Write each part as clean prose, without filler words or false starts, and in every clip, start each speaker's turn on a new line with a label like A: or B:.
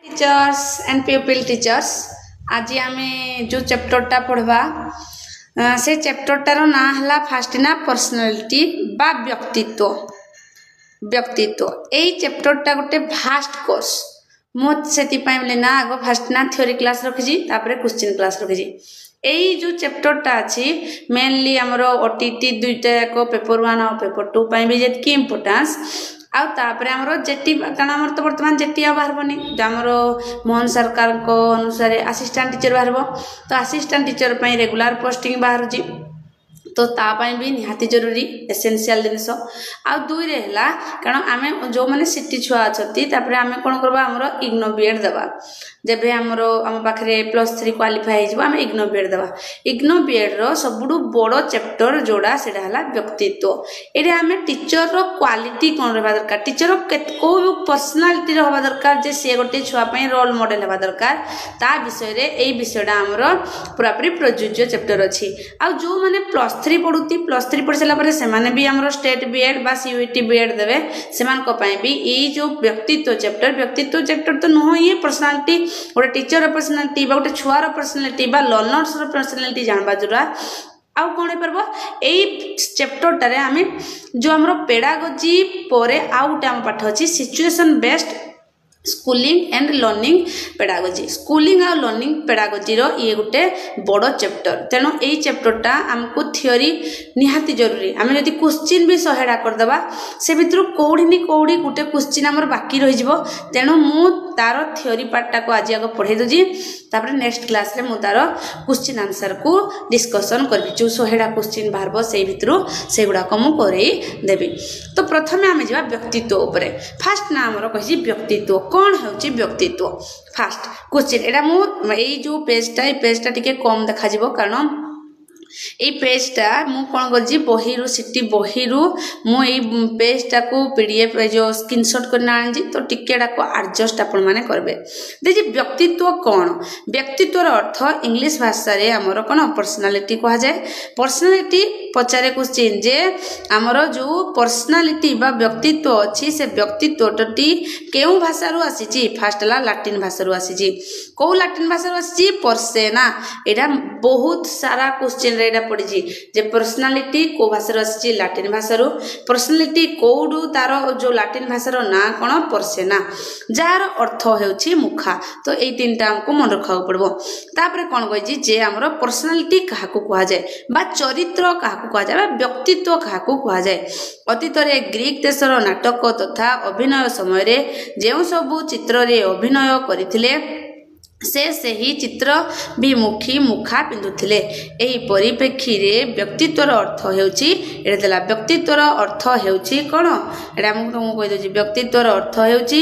A: Teachers and people teachers आज आम जो चैप्टरटा पढ़वा से चैप्टरटार ना है फास्ट ना पर्सनालिटी बा व्यक्तित्व व्यक्तित्व यही चैप्टरटा गोटे भास्ट कोर्स मुझे ना आग फास्ट ना थ्योरी क्लास रखी क्वेश्चन क्लास रखी यही जो चैप्टरटा अच्छी मेनली आमर ओटीटी दुईटा जाक पेपर 1 और पेपर 2 भी जी इंपोर्टान्स आउे आमर जेटी कारण आमर तो बर्तमान जेटी बाहरबनी आमर मोहन सरकार अनुसार असिस्टेंट टीचर बाहर तो असिस्टेंट टीचर रेगुलर पोस्टिंग बाहर तो तापाई भी निहाती जरूरी एसेंशियल जिनस आ दुई रे हला कारण आमे जो माने सिटी छुआ अछती तापरे आमे कोन करबा हमरो इग्नो बीएड देबा जेबे हमरो हम पाखरे +3 क्वालिफाई हिजबा आमे इग्नो बीएड देबा इग्नो बीएड रो सबुडु बड़ो चैप्टर जोड़ा सेडा हला व्यक्तित्व एरे आमे टीचर रो क्वालिटी कोन रहबा दरकार टीचर रो को पर्सनालिटी रहबा दरकार जे से गोटे छुआ पई रोल मॉडल हेबा दरकार ता विषय रे एई विषयडा हमरो पूरापूरी प्रयोज्य चैप्टर अछि आ जो माने +3 पढ़ुती +3 पढ़ सारा से भी आम स्टेट बीएड बा सीयूईटी बीएड देवे से भी ये जो व्यक्तित्व चैप्टर तो नुह ये पर्सनालिटी गोटे टीचर पर्सनालिटी गोटे छुआर पर्सनालिटी लर्नर्स पर्सनालिटी जानवा जरूरा आउ कौन हो यही चैप्टरटारे आम जो आम पेडागोजी पर आउ गोटे आम पाठ अच्छी situation based schooling and learning pedagogy schooling आ लर्निंग पेडागोजी रो ये गोटे बड़ चैप्टर तेणु यही चैप्टरटा आमको थ्योरी निहाती जरूरी आम जब क्वेश्चन भी 100टा करदे से भितर कौड़ी नि कौड़ी गोटे क्वेश्चन आमर बाकी रही तेणु मु तार थ्योरी पार्टा को आज आगे पढ़े दूसरी तापर नेक्स्ट क्लास रे मु तार क्वेश्चन आंसर को डिस्कशन करी जो 100टा क्वेश्चन बाहर से भितर से गुड़ाक मुझे देवी तो प्रथम आम जा व्यक्तित्व उपरे फास्ट ना आमर कही व्यक्तित्व कौन होची व्यक्तित्व फास्ट क्वेश्चन एटा मु जो पेजटा टिके कम देखा कारण ये पेजटा मु कौन कर बही सिटी बही मुझे पेजटा को पीडीएफ जो स्क्रीनशॉट करना आनी तो टिकेटा को एडजस्ट आपण माने करबे देखिए व्यक्तित्व कौन व्यक्तित्व अर्थ इंग्लिश भाषा रे हमर कौन पर्सनालिटी कहा जाए पर्सनालिटी पचारे क्वेश्चन जे आमर जो पर्सनालिटी बा व्यक्तित्व अच्छी से व्यक्तित्वटी केउ भाषा आसी फास्ट ला लाटिन भाषा आसी कौ लाटिन भाषा आसी पर्सेना एटा बहुत सारा क्वेश्चन रे एटा पड़ी जे पर्सनालिटी को भाषा आसी लाटिन भाषा पर्सनालिटी कौडू तार जो लाटिन भाषार ना कौन पर्सेना जार अर्थ होउछि मुखा तो यही 3टा हमको मन रखा पड़बो तापरे कौन कहि जे हमर पर्सनालिटी काहाकू कहा जाए बा चरित्र काहाकू कहा जाए व्यक्तित्व काहाकू कहा जाए अतीत में ग्रीक देशर नाटक तथा अभिनय समय रे जेउ सबु चित्र रे अभिनय करथिले से ही चित्र भी मुखा पिंधुथिले एही परिप्रेक्षी रे व्यक्तित्वर अर्थ हेउची एटा देला व्यक्तित्वर अर्थ हेउची कोन एटा मु तुमको कहि दोची व्यक्तित्वर अर्थ हेउची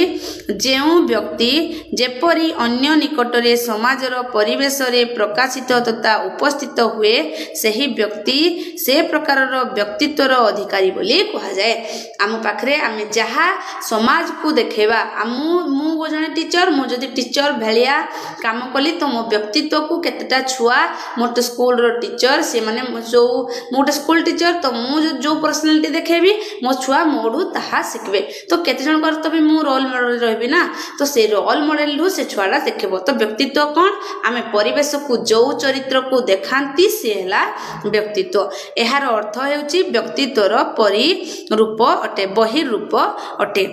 A: जेउ व्यक्ति जेपरी अन्य निकट रे समाजर परिवेश रे प्रकाशित तथा उपस्थित हुए सही व्यक्ति से प्रकार व्यक्तित्वर अधिकारी बोली कहा जाए आम पाखरे आम जहा समाज को देखेबा मु जने टीचर मु जदी टीचर भेलिया काम कली तो मो व्यक्तित्व को केतेटा छुआ मोटे स्कूल रो टीचर से माने जो मोटे स्कूल टीचर तो मु जो पर्सनालिटी देखेबी मो छुआ मोडू ताहा सिखबे तो केते जन कर तो भी मु रोल मॉडल रहबी ना तो से रोल मॉडल रु से छुआला देखबो तो व्यक्तित्व कोन आमे परिवेश को जो चरित्र को देखांती से हला व्यक्तित्व एहार अर्थ हेउची व्यक्तित्वर परि रूप अटे बहिर रूप अटे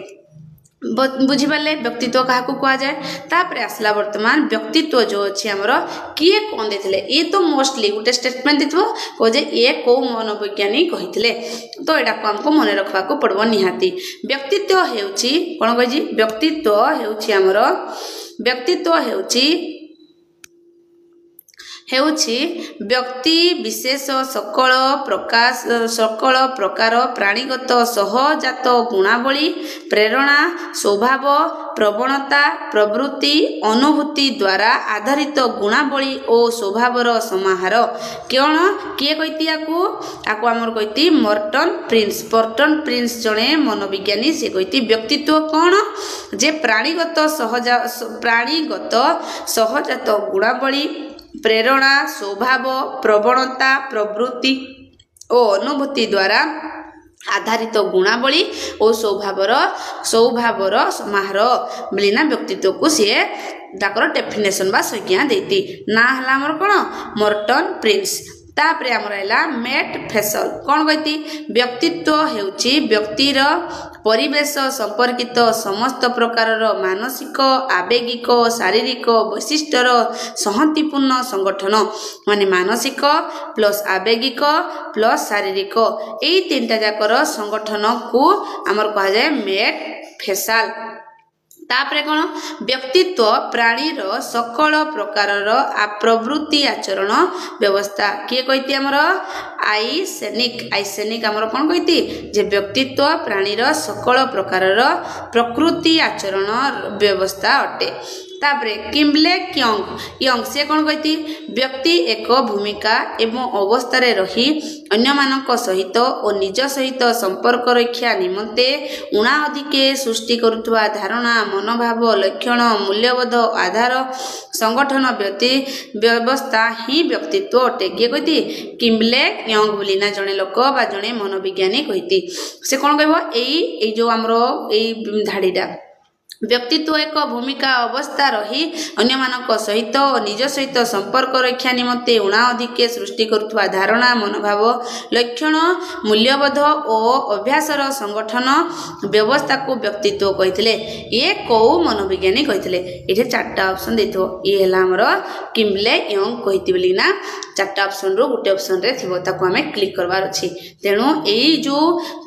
A: बुझीपारे व्यक्तित्व क्या कह जाए तापर आसला वर्तमान व्यक्तित्व जो अच्छी आमर किए कौन देते ये तो मोस्टली गोटे स्टेटमेंट देव कहे ये कौ मनोवैज्ञानिक कही तो यहाँ को आमको मन रखा पड़ो निहाती व्यक्तित्व हेउची कौन कही व्यक्तित्व हेउची आमर व्यक्तित्व हेउछि व्यक्ति विशेष सकल प्रकार प्राणीगत सहजात गुणावली प्रेरणा स्वभाव प्रवणता प्रवृत्ति अनुभूति द्वारा आधारित गुणावली और स्वभावर समाहार कौन किए कहती आपको आमर कहती मर्टन प्रिंस जड़े मनोविज्ञानी से कहती व्यक्तित्व कौन जे प्राणीगत सहजात गुणावली प्रेरणा स्वभाव प्रवणता प्रवृत्ति और अनुभूति द्वारा आधारित गुणावली और स्वभावर समाहार बोलिना व्यक्तित्व को सी डेफिनेशन बा संज्ञा देती ना हला हमर कोन मॉर्टन प्रिंस। तापरे हमर आइला मैट फेसल कौन कहती व्यक्तित्व हेउची व्यक्तिर परिवेश संपर्कित समस्त प्रकार मानसिक आवेगिक शारीरिक वैशिष्ट्यर संहतिपूर्ण संगठन माने मानसिक प्लस आवेगिक प्लस शारीरिक यही तीनटा जाकर संगठन को आमर कहा जाए मैट फेसल। तापरे कौन व्यक्तित्व प्राणीर सकल प्रकारर प्रवृत्ति आचरण व्यवस्था किए कहती आमर आइसेनिक आमर कौन कहती जे व्यक्तित्व प्राणीर सकल प्रकारर प्रकृति आचरण व्यवस्था अटे। तापरे किम्बले यंग से कौन कहती व्यक्ति एक भूमिका एवं अवस्था रही अन्य मानक सहित और निज सहित संपर्क रक्षा निमंते उणा अधिके सृष्टि करुवा धारणा मनोभाव लक्षण मूल्यबोध आधार संगठन व्यवस्था ही व्यक्तित्व अटे। किए कहती किम्बले यंग बोलिना जड़े लोक बा जड़े मनोविज्ञानी कहती से कौन कह यही जो आमर यही धाड़ीटा व्यक्तित्व एक भूमिका अवस्था रही अन्य मानक सहित और निज सहित संपर्क रक्षा निमंते उणा अधिके सृष्टि करुवा धारणा मनोभाव लक्षण मूल्यबोध और अभ्यासर संगठन व्यवस्था को व्यक्तित्व कहते ये कौ मनोविज्ञानी कहते ये चार्टा ऑप्शन देथो ये है हमर किम्बले यंग कहती बोली ना चार्टा ऑप्शन रो गोटे ऑप्शन रे थिबो ताको हमें क्लिक करवार अछि। तेणु यही जो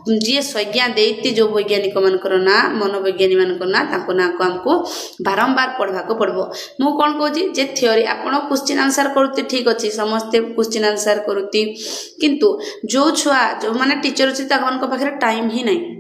A: जी संज्ञा देती जो वैज्ञानिक मानकर ना मनोवैज्ञानिक मानकर ना ताको ना को हमको बारंबार पढ़वा को पड़बो। मु कोन कहूची जे थ्योरी आपण क्वेश्चन आंसर करते ठीक अछि समस्ते क्वेश्चन आंसर करती किंतु जो छुआ जो माने टीचर अछि ता मन को पाखरे टाइम ही नहीं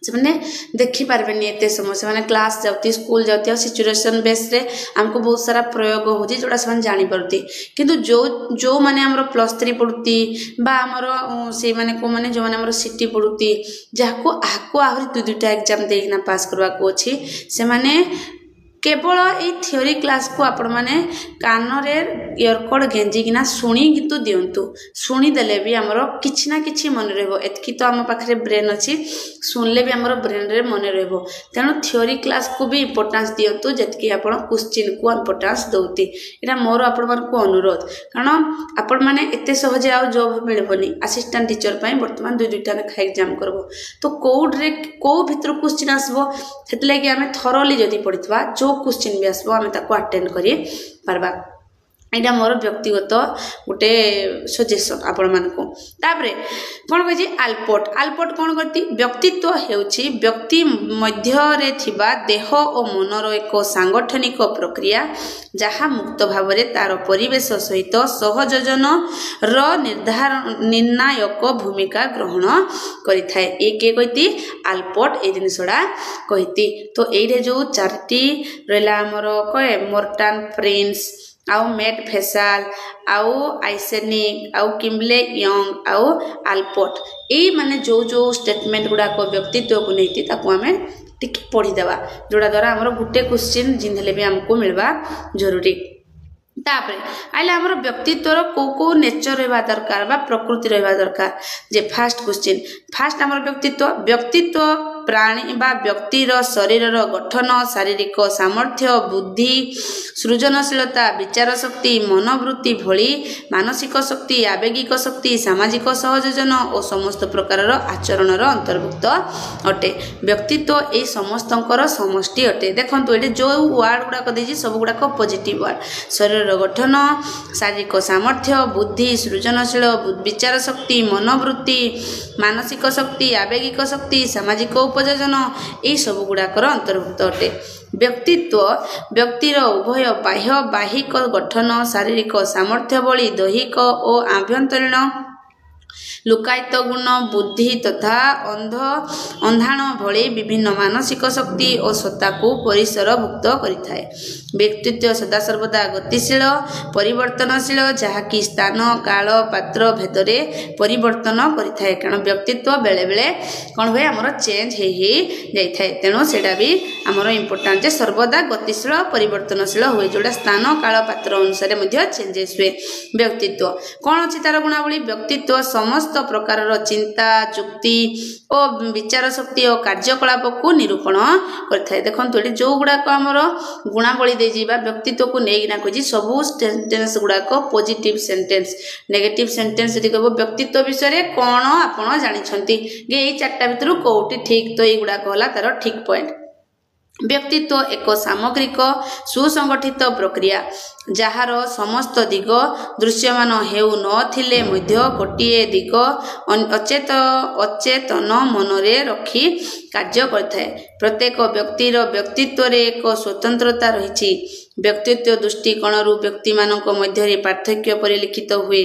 A: से माने देखि पारबेनी एते समय से माने क्लास जाउती स्कूल जाउती सिचुएशन बेस रे हमको बहुत सारा प्रयोग होजी जोड़ा से जानि परती किंतु जो माने हमरो +3 पढुती बा हमरो से माने को माने जो माने हमरो सिटी पढुती जाको आको आहुरी दुटा एग्जाम देना पास करवा को अछि से माने केवल ये थ्योरी क्लास को आपण माने कान रे इयरकॉर्ड गेंजी किना सुनी किंतु दियंतु सुनी देले भी हमरो किछि ना किछि मन रहबो एतकी तो हम पाखरे ब्रेन अछि सुनले भी हमरो ब्रेन रे मन रहबो। तेणु थ्योरी क्लास को भी इंपोर्टेंस दियंतु जतकी आपण क्वेश्चन को इंपोर्टेंस दउती एटा मोर आपण मन को अनुरोध कारण आपण माने एते सहजे आ जॉब मिलबोनी असिस्टेंट टीचर पई वर्तमान दुईटा लेखा एग्जाम करबो तो कोड रे को भीतर क्वेश्चन आसबो सेतले कि हमें थरोली जदी पढितबा जो क्वेश्चन भी आसबो हमें ताको अटेंड करि परबा एटा मोर व्यक्तिगत गोटे सजेशन आपण मानको। तापरे कोन कह지 आल्पोर्ट कोन करती व्यक्तित्व हेउची व्यक्ति मध्य रे थिबा देह और मनर एक सांगठनिक प्रक्रिया जहा मुक्त भाव रे तार परिवेश सहित सहयोजन र निर्णायक भूमिका ग्रहण करिथाय ए के कहती आल्पोर्ट ए जिनिसडा कहती। तो एरे जो चारटी रहला हमर कहे मॉर्टन प्रिंस आउ मैट फेसल आउ आइसेनिक आउ किम्बले यंग आउ आल्पोर्ट यही माने जो स्टेटमेंट गुड़ा को व्यक्तित्व को नहीं ताको हमें टिक पढ़ीदेवा जोड़ा द्वारा आमर गोटे क्वेश्चन जिंदले भी हमको मिलवा जरूरी। तापरे आइले हमर व्यक्तित्वर को नेचर रहबा दरकार बा प्रकृति रहबा दरकार जे फर्स्ट क्वेश्चन फर्स्ट हमर व्यक्तित्व प्राणी बा व्यक्तिर शरीर गठन शारीरिक सामर्थ्य बुद्धि सृजनशीलता विचार शक्ति मनोवृत्ति भली मानसिक शक्ति आवेगिक शक्ति सामाजिक सहयोजन और समस्त प्रकार आचरण अंतर्भुक्त अटे। व्यक्तित्व ए समस्तंकर समष्टि अटे। देखंतु एटे जो वर्ड गुडा देछि सब गुडा पॉजिटिव वर्ड शरीर गठन शारीरिक सामर्थ्य बुद्धि सृजनशील विचार शक्ति मनोवृत्ति मानसिक शक्ति आवेगिक शक्ति सामाजिक उपयोजन यही सब गुड़ाकर अंतर्भुक्त अटे। व्यक्तित्व व्यक्तिर उभय बाह्य बाहिक गठन शारीरिक सामर्थ्य भली दैहिक और आभ्यंतरीण लुकायित गुण बुद्धि तथा अंधाण भली विभिन्न मानसिक शक्ति और सत्ता को परिसरभुक्त करिथाय। व्यक्तित्व सदा सर्वदा गतिशील परिवर्तनशील जहाँकि स्थान काल पात्र भेदरे परिवर्तन करिथाय कारण व्यक्तित्व बेले बेले कौन हुए आमर चेंज हे जाइथाय। तेणु सेटा भी आमर इम्पोर्टेंट जे सर्वदा गतिशील परिवर्तनशील हुए जोड़ा स्थान काल पात्र अनुसार चेंजेस हुए। व्यक्तित्व कौन अच्छी तार गुणावली व्यक्तित्व समस्त प्रकार चिंता जुक्ति और विचार शक्ति और कार्यकलाप को निरूपण करथाय। देखंतु एठी जो गुडाक हमर गुणावली देजी बा व्यक्तित्व को नेइना कहि सबु सेंटेंस गुडाक पॉजिटिव सेंटेंस नेगेटिव सेंटेंस एठी कहबो व्यक्तित्व विषय रे कोन आपण जानि छंती गे एई चारटा भितरु कोउटी ठीक तो एई गुडाक होला तार ठीक पॉइंट। व्यक्तित्व एक सामग्रिक सुसंगठित प्रक्रिया जार समस्त दिग दृश्यमान हेउ नथिले मध्य गोटे दिग अचेतन मनरे रखी कार्य करथाय। प्रत्येक व्यक्तिर व्यक्तित्व रे एक स्वतंत्रता रही। व्यक्तित्व दृष्टिकोण व्यक्ति मानक मध्य पार्थक्य परिलिखित हुए।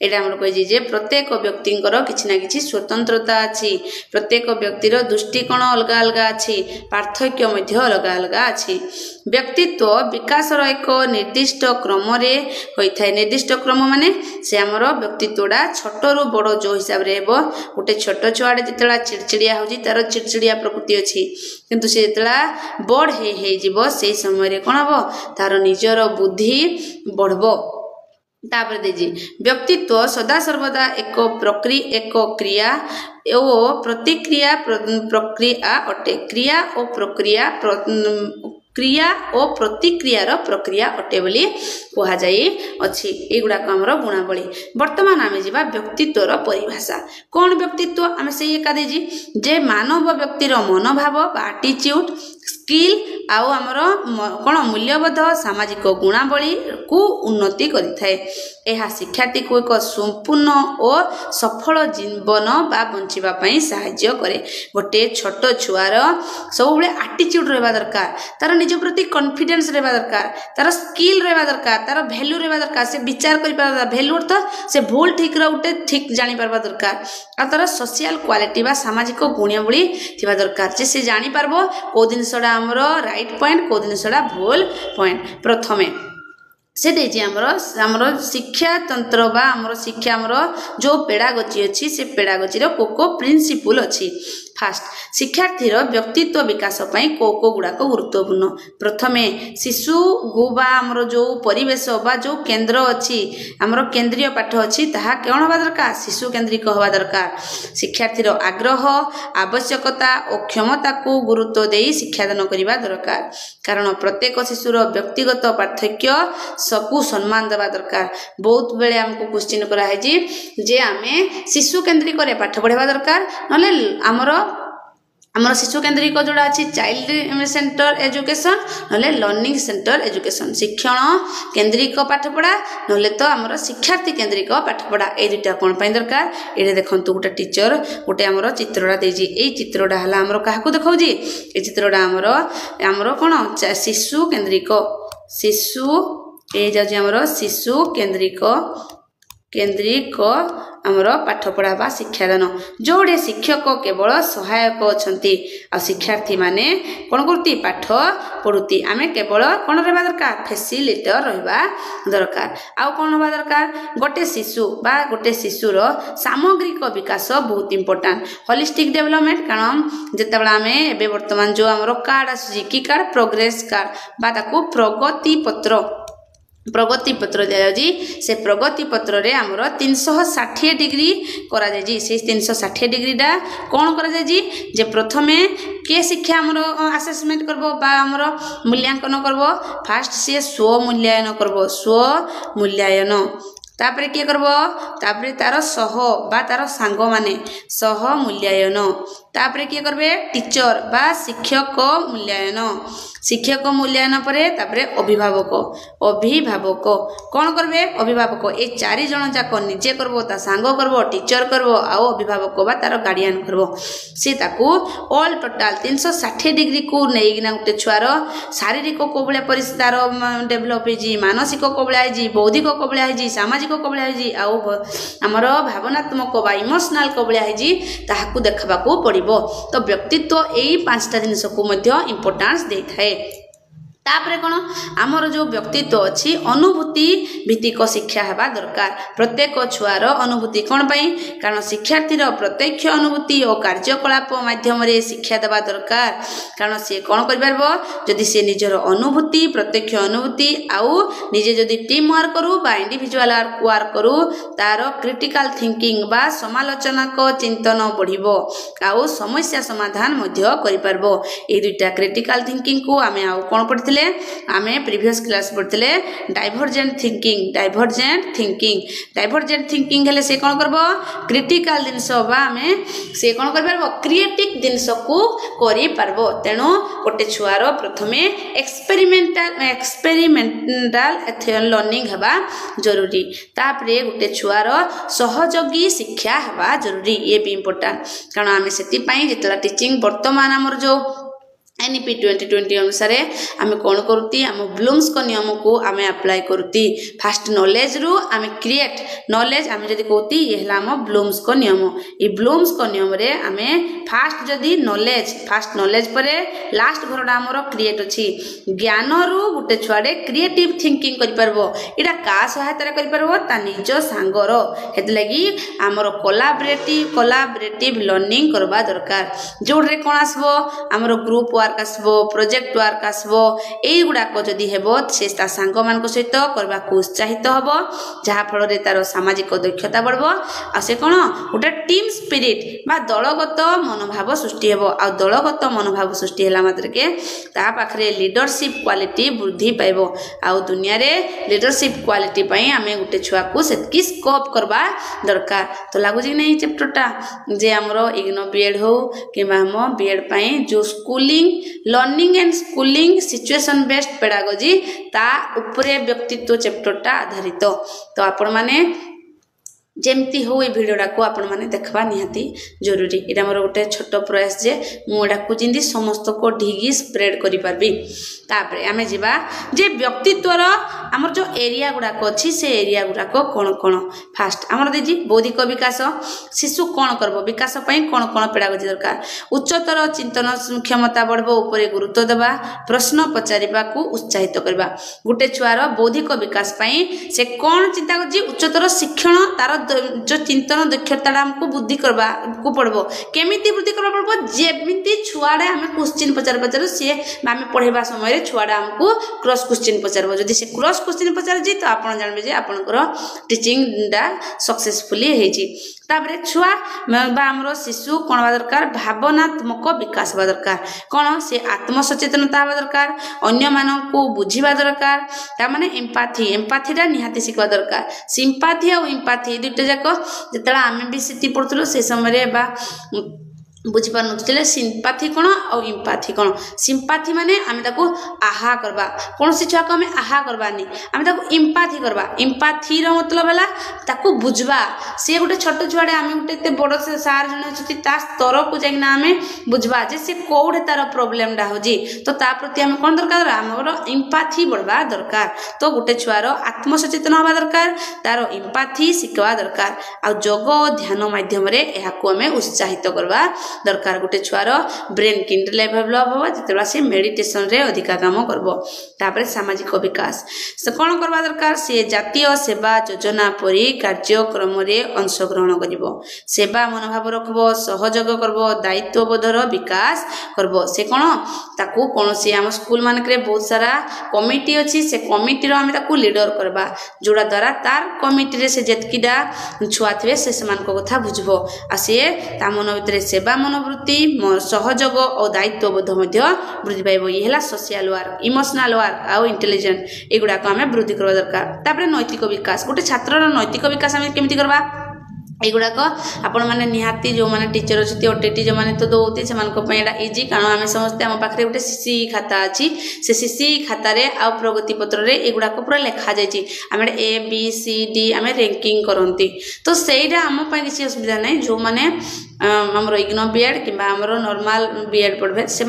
A: एटा हम कहि जे प्रत्येक व्यक्तिंकर किछि ना किछि स्वतंत्रता अछि। प्रत्येक व्यक्तिर दृष्टिकोण अलग अलग अछि, पार्थक्य मध्य अलग अलग अछि। व्यक्तित्व विकास एक निर्दिष्ट क्रम रे होइथाय। निर्दिष्ट क्रम माने से हमर व्यक्तित्वडा छोटरू बड़ जो हिसाब रे हेबो। गोटे छोट छुआडे जेतला चिड़चिड़िया होजी तार चिड़चिड़िया प्रकृति अछि, किंतु से जेतला बड़ हे जीवो सेही समय रे कोन हबो तार निजर बुद्धि बढ़बो। तापर देजी व्यक्तित्व सदा सर्वदा एक क्रिया और प्रतिक्रिया प्रक्रिया अटे। क्रिया और प्रतिक्रियार प्रक्रिया अटे बोली कहा जाई अछि। एगुडा हमर गुणावली। वर्तमान आमे जिबा व्यक्तित्वर परिभाषा। कोन व्यक्तित्व आमे सेही एका देजी जे मानव व्यक्तिर मनोभाव बा एटीट्यूड स्किल आउ हमर कोन मूल्यबोध सामाजिक गुणावली को उन्नति करिथाय। एहा शिक्षार्थी को एक संपूर्ण और सफल जीवन बा बंचिबा पई सहाय्य करे। गोटे छोट छुआर सब बेले एटीट्यूड रहबा दरकार, तार निज प्रति कॉन्फिडेंस रहबा दरकार, तार स्किल रहबा दरकार, तार वैल्यू रहबा दरकार। से विचार करि पारबा वैल्यू अर्थ से भूल ठीक रा उठे ठीक जानि पारबा दरकार। आ तार सोशल क्वालिटी बा सामाजिक गुणावली थिबा दरकार जे से जानि पारबो को दिनसडा हमरो राइट पॉइंट को दिनसडा भूल पॉइंट। प्रथमे से देजी हमरो शिक्षा तंत्र बा हमरो शिक्षा हमरो जो पेडागोजी अछि से पेडागोजी रो को प्रिंसिपल अछि। फास्ट शिक्षार्थीर व्यक्तित्व विकास पई को गुडा को गुरुत्वपूर्ण। प्रथमे शिशु गुबा हमरो जो परिवेश बा जो केंद्र अछि हमरो केंद्रीय पाठ अछि ताहा कोन होबा दरकार शिशु केंद्रिक होबा दरकार। शिक्षार्थीर आग्रह आवश्यकता और क्षमता को गुरुत्व देई शिक्षादान करिबा दरकार। कारण प्रत्येक शिशुर व्यक्तिगत पार्थक्य सबको सम्मान देबा दरकार। बहुत बेले हमको क्वेश्चन करा है जे आमे शिशु केंद्रिक रे पाठ पढेबा दरकार नले हमर शिशु केंद्रिक जोड़ा अछि चाइल्ड सेंटर एजुकेशन नले लर्निंग सेंटर एजुकेशन। शिक्षण केंद्रिक पाठ पढ़ा नले तो हमर शिक्षार्थी केंद्रिक पाठ पढ़ा। ए दुटा कोन पई दरकार एडे देखंतु गोटे टीचर गोटे हमर चित्रडा देजी। ए चित्रडा हला हमर काहाकू देखौजी ए चित्रडा हमर कोन शिशु केंद्रिक ए जाजी हमर शिशु केंद्रिक हमर पाठ पढ़ा बा शिक्षादान। जोड़े शिक्षक केवल सहायक अछंती आ शिक्षार्थी माने कोन करती पाठ पढ़ुती। आमे केवल कोन रहबा दरकार फैसिलिटेटर रहबा दरकार। आउ कोन होबा दरकार गोटे शिशु बा गोटे शिशुर सामग्रिक विकास बहुत इंपोर्टेंट। होलिस्टिक डेवलपमेंट कारण जेतेबेला आमे एबे वर्तमान जो हमर कार्ड आसी की कार्ड प्रोग्रेस कार्ड बा ताकू प्रगति पत्र दिया जी। से प्रगति पत्र रे हमर 360 डिग्री करा जाय जी। से 360 डिग्री डा कोन करा जाय जी जे प्रथमे के शिक्षा हमर असेसमेंट करबो बा हमर मूल्यांकन करबो। फास्ट से स्व मूल्यांकन करबो स्व मूल्यांकन। तापरे के करबो तापरे तार सह बा तार सांग माने सह मूल्यांकन। तापरे के करबे टीचर बा शिक्षक मूल्यांकन। शिक्षक मूल्यांकन परे तापरे अभिभावक कोन करबे अभिभावक। ए चारि जण जाक निजे करबो ता सांग करबो टीचर करबो आउ अभिभावक बा तार गार्डियन करबो। से ताकू ऑल टोटल 360 डिग्री को नेइना उते छुआर शारीरिक कोबळे परिस्थितिर डेवलप हेजी, मानसिक कोबळे हेजी, बौद्धिक कोबळे हेजी, सामाजिक कोबळे हेजी आउ हमर भावनात्मक बा इमोशनल कोबळे हेजी ताहाकू देखबाकू पड़िबो। तो व्यक्तित्व एई 5टा जिनिस को मध्य इंपोर्टेंस देथाय। तापरे कौन आमर जो व्यक्तित्व अच्छी अनुभूति भित्तिक शिक्षा हेबा दरकार प्रत्येक छुआर अनुभूति कौन पाई कारण शिक्षार्थीर प्रत्यक्ष अनुभूति और कार्यकलाप माध्यम शिक्षा देवा दरकार कारण सी कौन कर जदि सी निजर अनुभूति प्रत्यक्ष अनुभूति आउ निजे जदि टीम वर्क करू बा इंडिविजुअल वर्क करू तार क्रिटिकल थिंकिंग बा समालोचनाक चिंतन बढ़िबो आउ समस्या समाधान मध्य करि पारबो ए दुईटा क्रिटिकल थिंकिंग को आमे आउ कोन पढ़िथिले आमे प्रीवियस क्लास पढ़िथिले डाइवर्जेंट थिंकिंग हेले से कोन करबो क्रिटिकल दिनस बा आमे से कोन कर पारबो क्रिएटिव दिनस को करि पारबो तेनु गोटे छुआर प्रथमे एक्सपेरिमेंटाल लर्निंग हेबा जरूरी तापरे गोटे छुआर सहयोगी शिक्षा हेबा जरूरी ये भी इम्पोर्टेंट कारण आमे सेति पई जेतला टीचिंग वर्तमान हमर जो एनईपी 2020 अनुसार आम कौन करुती आम ब्लूम्स को नियम को आम अप्लाई करुती फास्ट नॉलेज रु आम क्रिएट नॉलेज आम जदि कहती ये हला आम ब्लूम्स को नियम ये ब्लूम्स को नियम रे आम फास्ट जदि फास्ट नॉलेज परे लास्ट घरटा आमर क्रिएट अछि ज्ञान रु गोटे छुआडे क्रिएटिव थिंकिंग करि परबो एटा का सहायता करि परबो ता निज सांगर हेत लगी आमर कोलैबोरेटिव लर्निंग करबा दरकार जोडरे कोन आसबो आमर ग्रुप आसबो प्रोजेक्ट वर्क आसबो एई गुडाक जदि हेबो से ता सांग मान सहित करबा को उत्साहित हबो जहा फल रे तार सामाजिक दक्षता बढ़बो आ से कोन गोटे टीम स्पिरिट बा दलगत मनोभाव सृष्टि हेबो आ दलगत मनोभाव सृष्टि होला मात्र के ता पाखरे लीडरशिप क्वालिटी वृद्धि पाइबो आ दुनिया रे लीडरशिप क्वालिटी पई आमे गोटे छुआ को सेतकी स्कोप करबा दरकार तो लागु जे नै चैप्टरटा जे हमरो इग्नो बीएड हो किबा हम बीएड पई जो schooling learning and schooling situation based pedagogy ता उपरे व्यक्तित्व चैप्टरटा आधारित तो आपण माने जेमती हो ये वीडियोटा को आपण माने देखबा निहाती जरूरी एटा मोर गोटे छोट प्रयास जे मु एटा को जिंदी समस्त को ढिगी स्प्रेड करि पारबी तापरे आमे जिबा जे व्यक्तित्वर हमर जो एरिया गुडा को अछि से एरिया गुडा को कोन कोन फास्ट हमर देजी बौद्धिक विकास शिशु कोन करबो विकास पई कोन कोन पेडागोजी दरकार उच्चतर चिंतन क्षमता बढ़बो ऊपर गुरुत्व देबा प्रश्न पचारिबा को उत्साहित करबा गुटे छुआर बौद्धिक विकास पई से कोन चिंता करजी उच्चतर शिक्षण तार जो चिंतन दक्षता हमको बुद्धि करबा को पड़बो केमिति बुद्धि करबा पड़बो जेमिति छुआडा हमें क्वेश्चन पचार से आमे पढ़ेबा समय छुआडा हमको क्रॉस क्वेश्चन पचारबो जदि से क्रॉस क्वेश्चन पचार जी तो आपण जानबे जे आपनकर टीचिंग डा सक्सेसफुली हेजी ताबरे छुआ बा हमरो शिशु कोन बा दरकार भावनात्मक विकास बा दरकार कोन से आत्म सचेतनता बा दरकार अन्य मानन को बुझिबा दरकार ता माने एम्पैथीटा निहाती सिखबा दरकार सिंपैथी और एम्पैथी दुटे जाको जेतला आमे भी सिटी पड़थलो से समय रे बा बुझी पार नथिले सिंपैथी कोन और एम्पैथी कोन सिंपैथी माने आमे ताको आहा करबा कोन से छुआ को आमे आहा करबानी आमे ताको एम्पैथी करबा एम्पैथी रो मतलब होला ताको बुझबा से गोटे छोट छुआडे आमे गोटे ते बड़ से सार जने अछि ता स्तर को जाइना आमे बुझबा जे से कोडे तार प्रॉब्लम डा होजी तो ता प्रति आमे कोन दरकार हमरो एम्पैथी बढ़बा दरकार तो गोटे छुआर आत्म सचेतन होबा दरकार तार एम्पैथी सिखबा दरकार आ योग ध्यान माध्यम रे एहा को आमे उत्साहित करबा दरकार गोटे छुआर ब्रेन किंड डेवलप होबा जेतेबा से मेडिटेशन रे अधिका काम करबो तापरे सामाजिक विकास से कोन करबा दरकार से जातीय सेवा योजना परि कार्यक्रम रे अंशग्रहण करिवो सेवा मनोभाव रखबो सहयोग करबो दायित्व बोधर विकास करबो से कोन ताकू कोनोसी हम स्कूल मानक रे बहुत सारा कमिटी अछि से कमिटी रो हम ताकू लीडर करबा जोड़ा द्वारा तार कमिटी रे से जेतकीडा छुआ थवे से समान को कथा बुझबो आ से ता मन भितरे सेवा मनोवृत्ति सहयोग और दायित्व बोध वृद्धि पाइब ये है सोशल वर्क इमोशनल वर्क आउ इंटेलिजेंट एगुड़ा को आम वृद्धि करवा दरकार तापर नैतिक विकास गोटे छात्र नैतिक विकास आम केमती करवा एगुड़ाक आपण मैंने निहाती जो मैंने टीचर अच्छे ओटीटी जो मैंने तो दौती से इजी कारण आम समस्ते आम पाखे गोटे सीसी खाता अच्छी से सीसी खातार आउ प्रगति पत्र रे एगुड़ाक पूरा लिखा जाइए आम ए बी सी डी आम रैंकिंग करती तो सहीटा आम किसी असुविधा ना जो मैंने आमर इग्नो बीएड कि नॉर्मल बीएड पढ़े से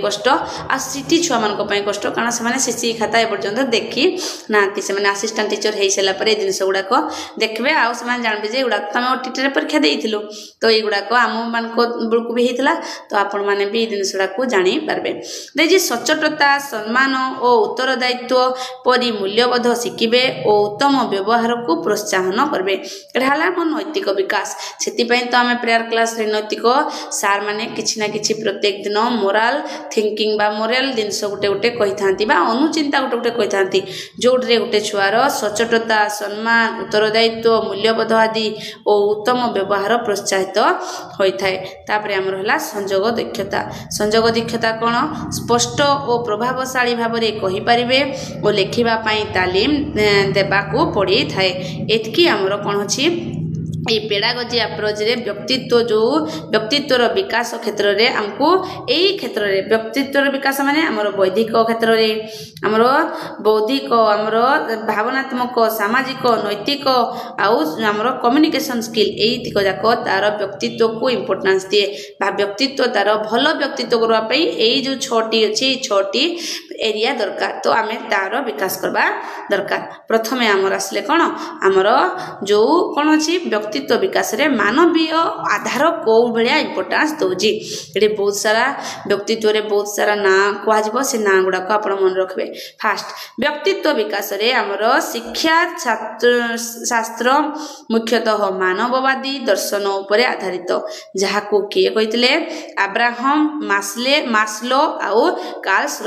A: कष्ट आ सिटी छुआ मान कष्ट कारण से सीसी खाता एपर्यंत देखी ना से असिस्टेंट टीचर हो सारापर ये जिन गुड़ाक देखिए आउ से जानवे जे गुड़ा तुम ओटीटी परीक्षा देलु तो युड़ाक आम मान बेलू भी होता तो आपण मैंने भी जिनस गुड़ा जानीपारे देखिए सचोटता सम्मान और उत्तरदायित्व परी मूल्यबोध शिखिबे और उत्तम व्यवहार को प्रोत्साहन करेंगे यहाँ आम नैतिक विकास से तो आम प्रेयर क्लास नैतिक सार मैंने किसी ना कि प्रत्येक दिन मोराल थिंकिंग बा मोराल जिनस गोटे गोटे कही था अनुचिंता गोटे गोटे कही था जोटे गोटे छुआर सचोटता सम्मान उत्तरदायित्व मूल्यबोध आदि और उत्तम व्यवहार प्रोत्साहित होता है आमर है संजोग संजोग दक्षता कौन स्पष्ट और प्रभावशाली भाव में कहींपारे और लिखापी तालीम देवाक पड़ी थाए एतकी आमर कौन अच्छी ये पेडागोजी अप्रोच रे व्यक्तित्वर विकास क्षेत्र में आमको यही क्षेत्र में व्यक्तित्वर विकास माने आमर बौद्धिक क्षेत्र में आमर बौद्धिक आमर भावनात्मक सामाजिक नैतिक आमर कम्युनिकेशन स्किल यही जाक तार व्यक्तित्व को इम्पोर्टेंस दिए व्यक्तित्व तार भल व्यक्तित्व करने यही जो 6टी अच्छी 6टी एरिया दरकार तो आम तार विकास करवा दरकार प्रथमे आमर आसले कौन आमर जो कौन अच्छी व्यक्तित्व विकास रे मानवीय आधार कौ भाया इम्पोर्टेंस दौजी ये बहुत सारा व्यक्तित्व रे बहुत सारा ना कह से ना गुड़ाक आप मन रखिए फास्ट व्यक्तित्व विकास रे आमर शिक्षा शास्त्र मुख्यतः मानववादी दर्शन उपर आधारित जहाँ को किए कहते अब्राहम मास्लो आउ कार्ल्स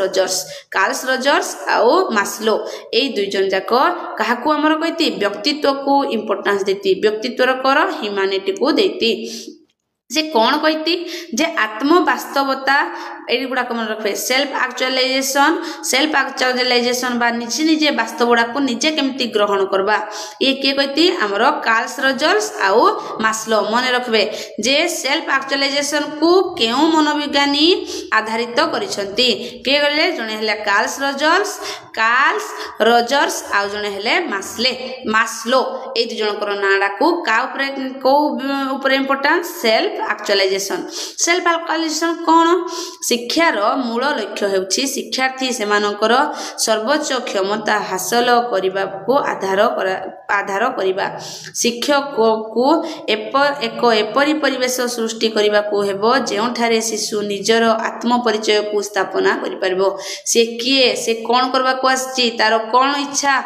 A: रजर्स आउ मास्लो यही दुई जन जाक क्या आमर कहती व्यक्तित्व को इम्पोर्टेंस देती व्यक्तित्व कर ह्यूमैनिटी को देती से कौन कहती जे आत्म वास्तवता ये गुड़ाक मन रखिए सेल्फ एक्चुअलाइजेशन बा निजे निजे वास्तव गुड़ा को निजे केमती ग्रहण करवा ये किए कहती आमर कार्ल्स रजर्स आउ मास्लो मन रखिए जे सेल्फ एक्चुअलाइजेशन को केउ मनोविज्ञानी आधारित करिसंती के गले जने हले कार्ल्स रजर्स आउ जने हले मास्लो ए दु जनकर नाडा को का ऊपर इंपोर्टेंस सेल्फ एक्चुअलाइजेशन कौन शिक्षार मूल लक्ष्य होउछि शिक्षार्थी सेमानकर सर्वोच्च क्षमता हासिल करने को आधार करवा शिक्षक को एक एपरी परिवेश सृष्टि करने को हेबो जेउठारे शिशु निजर आत्म परिचय को स्थापना करि परबो से किए से कौन करबा को आछि तार कौन इच्छा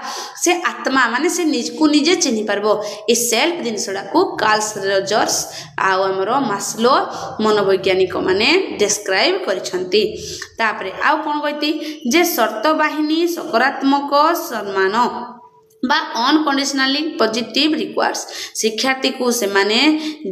A: से आत्मा माने से निज को निजे चिन्हि परबो ए सेल्फ जिनसडा को कार्ल्स रजर्स आउ हमरो मास्लो मनोवैज्ञानिक माने डिस्क्राइब करिसंती तापरे आउ कोन कहती जे शर्त बाहिनी सकारात्मक सम्मान बा अनकंडीशनली पॉजिटिव रिक्वायर्स शिक्षार्थी को से माने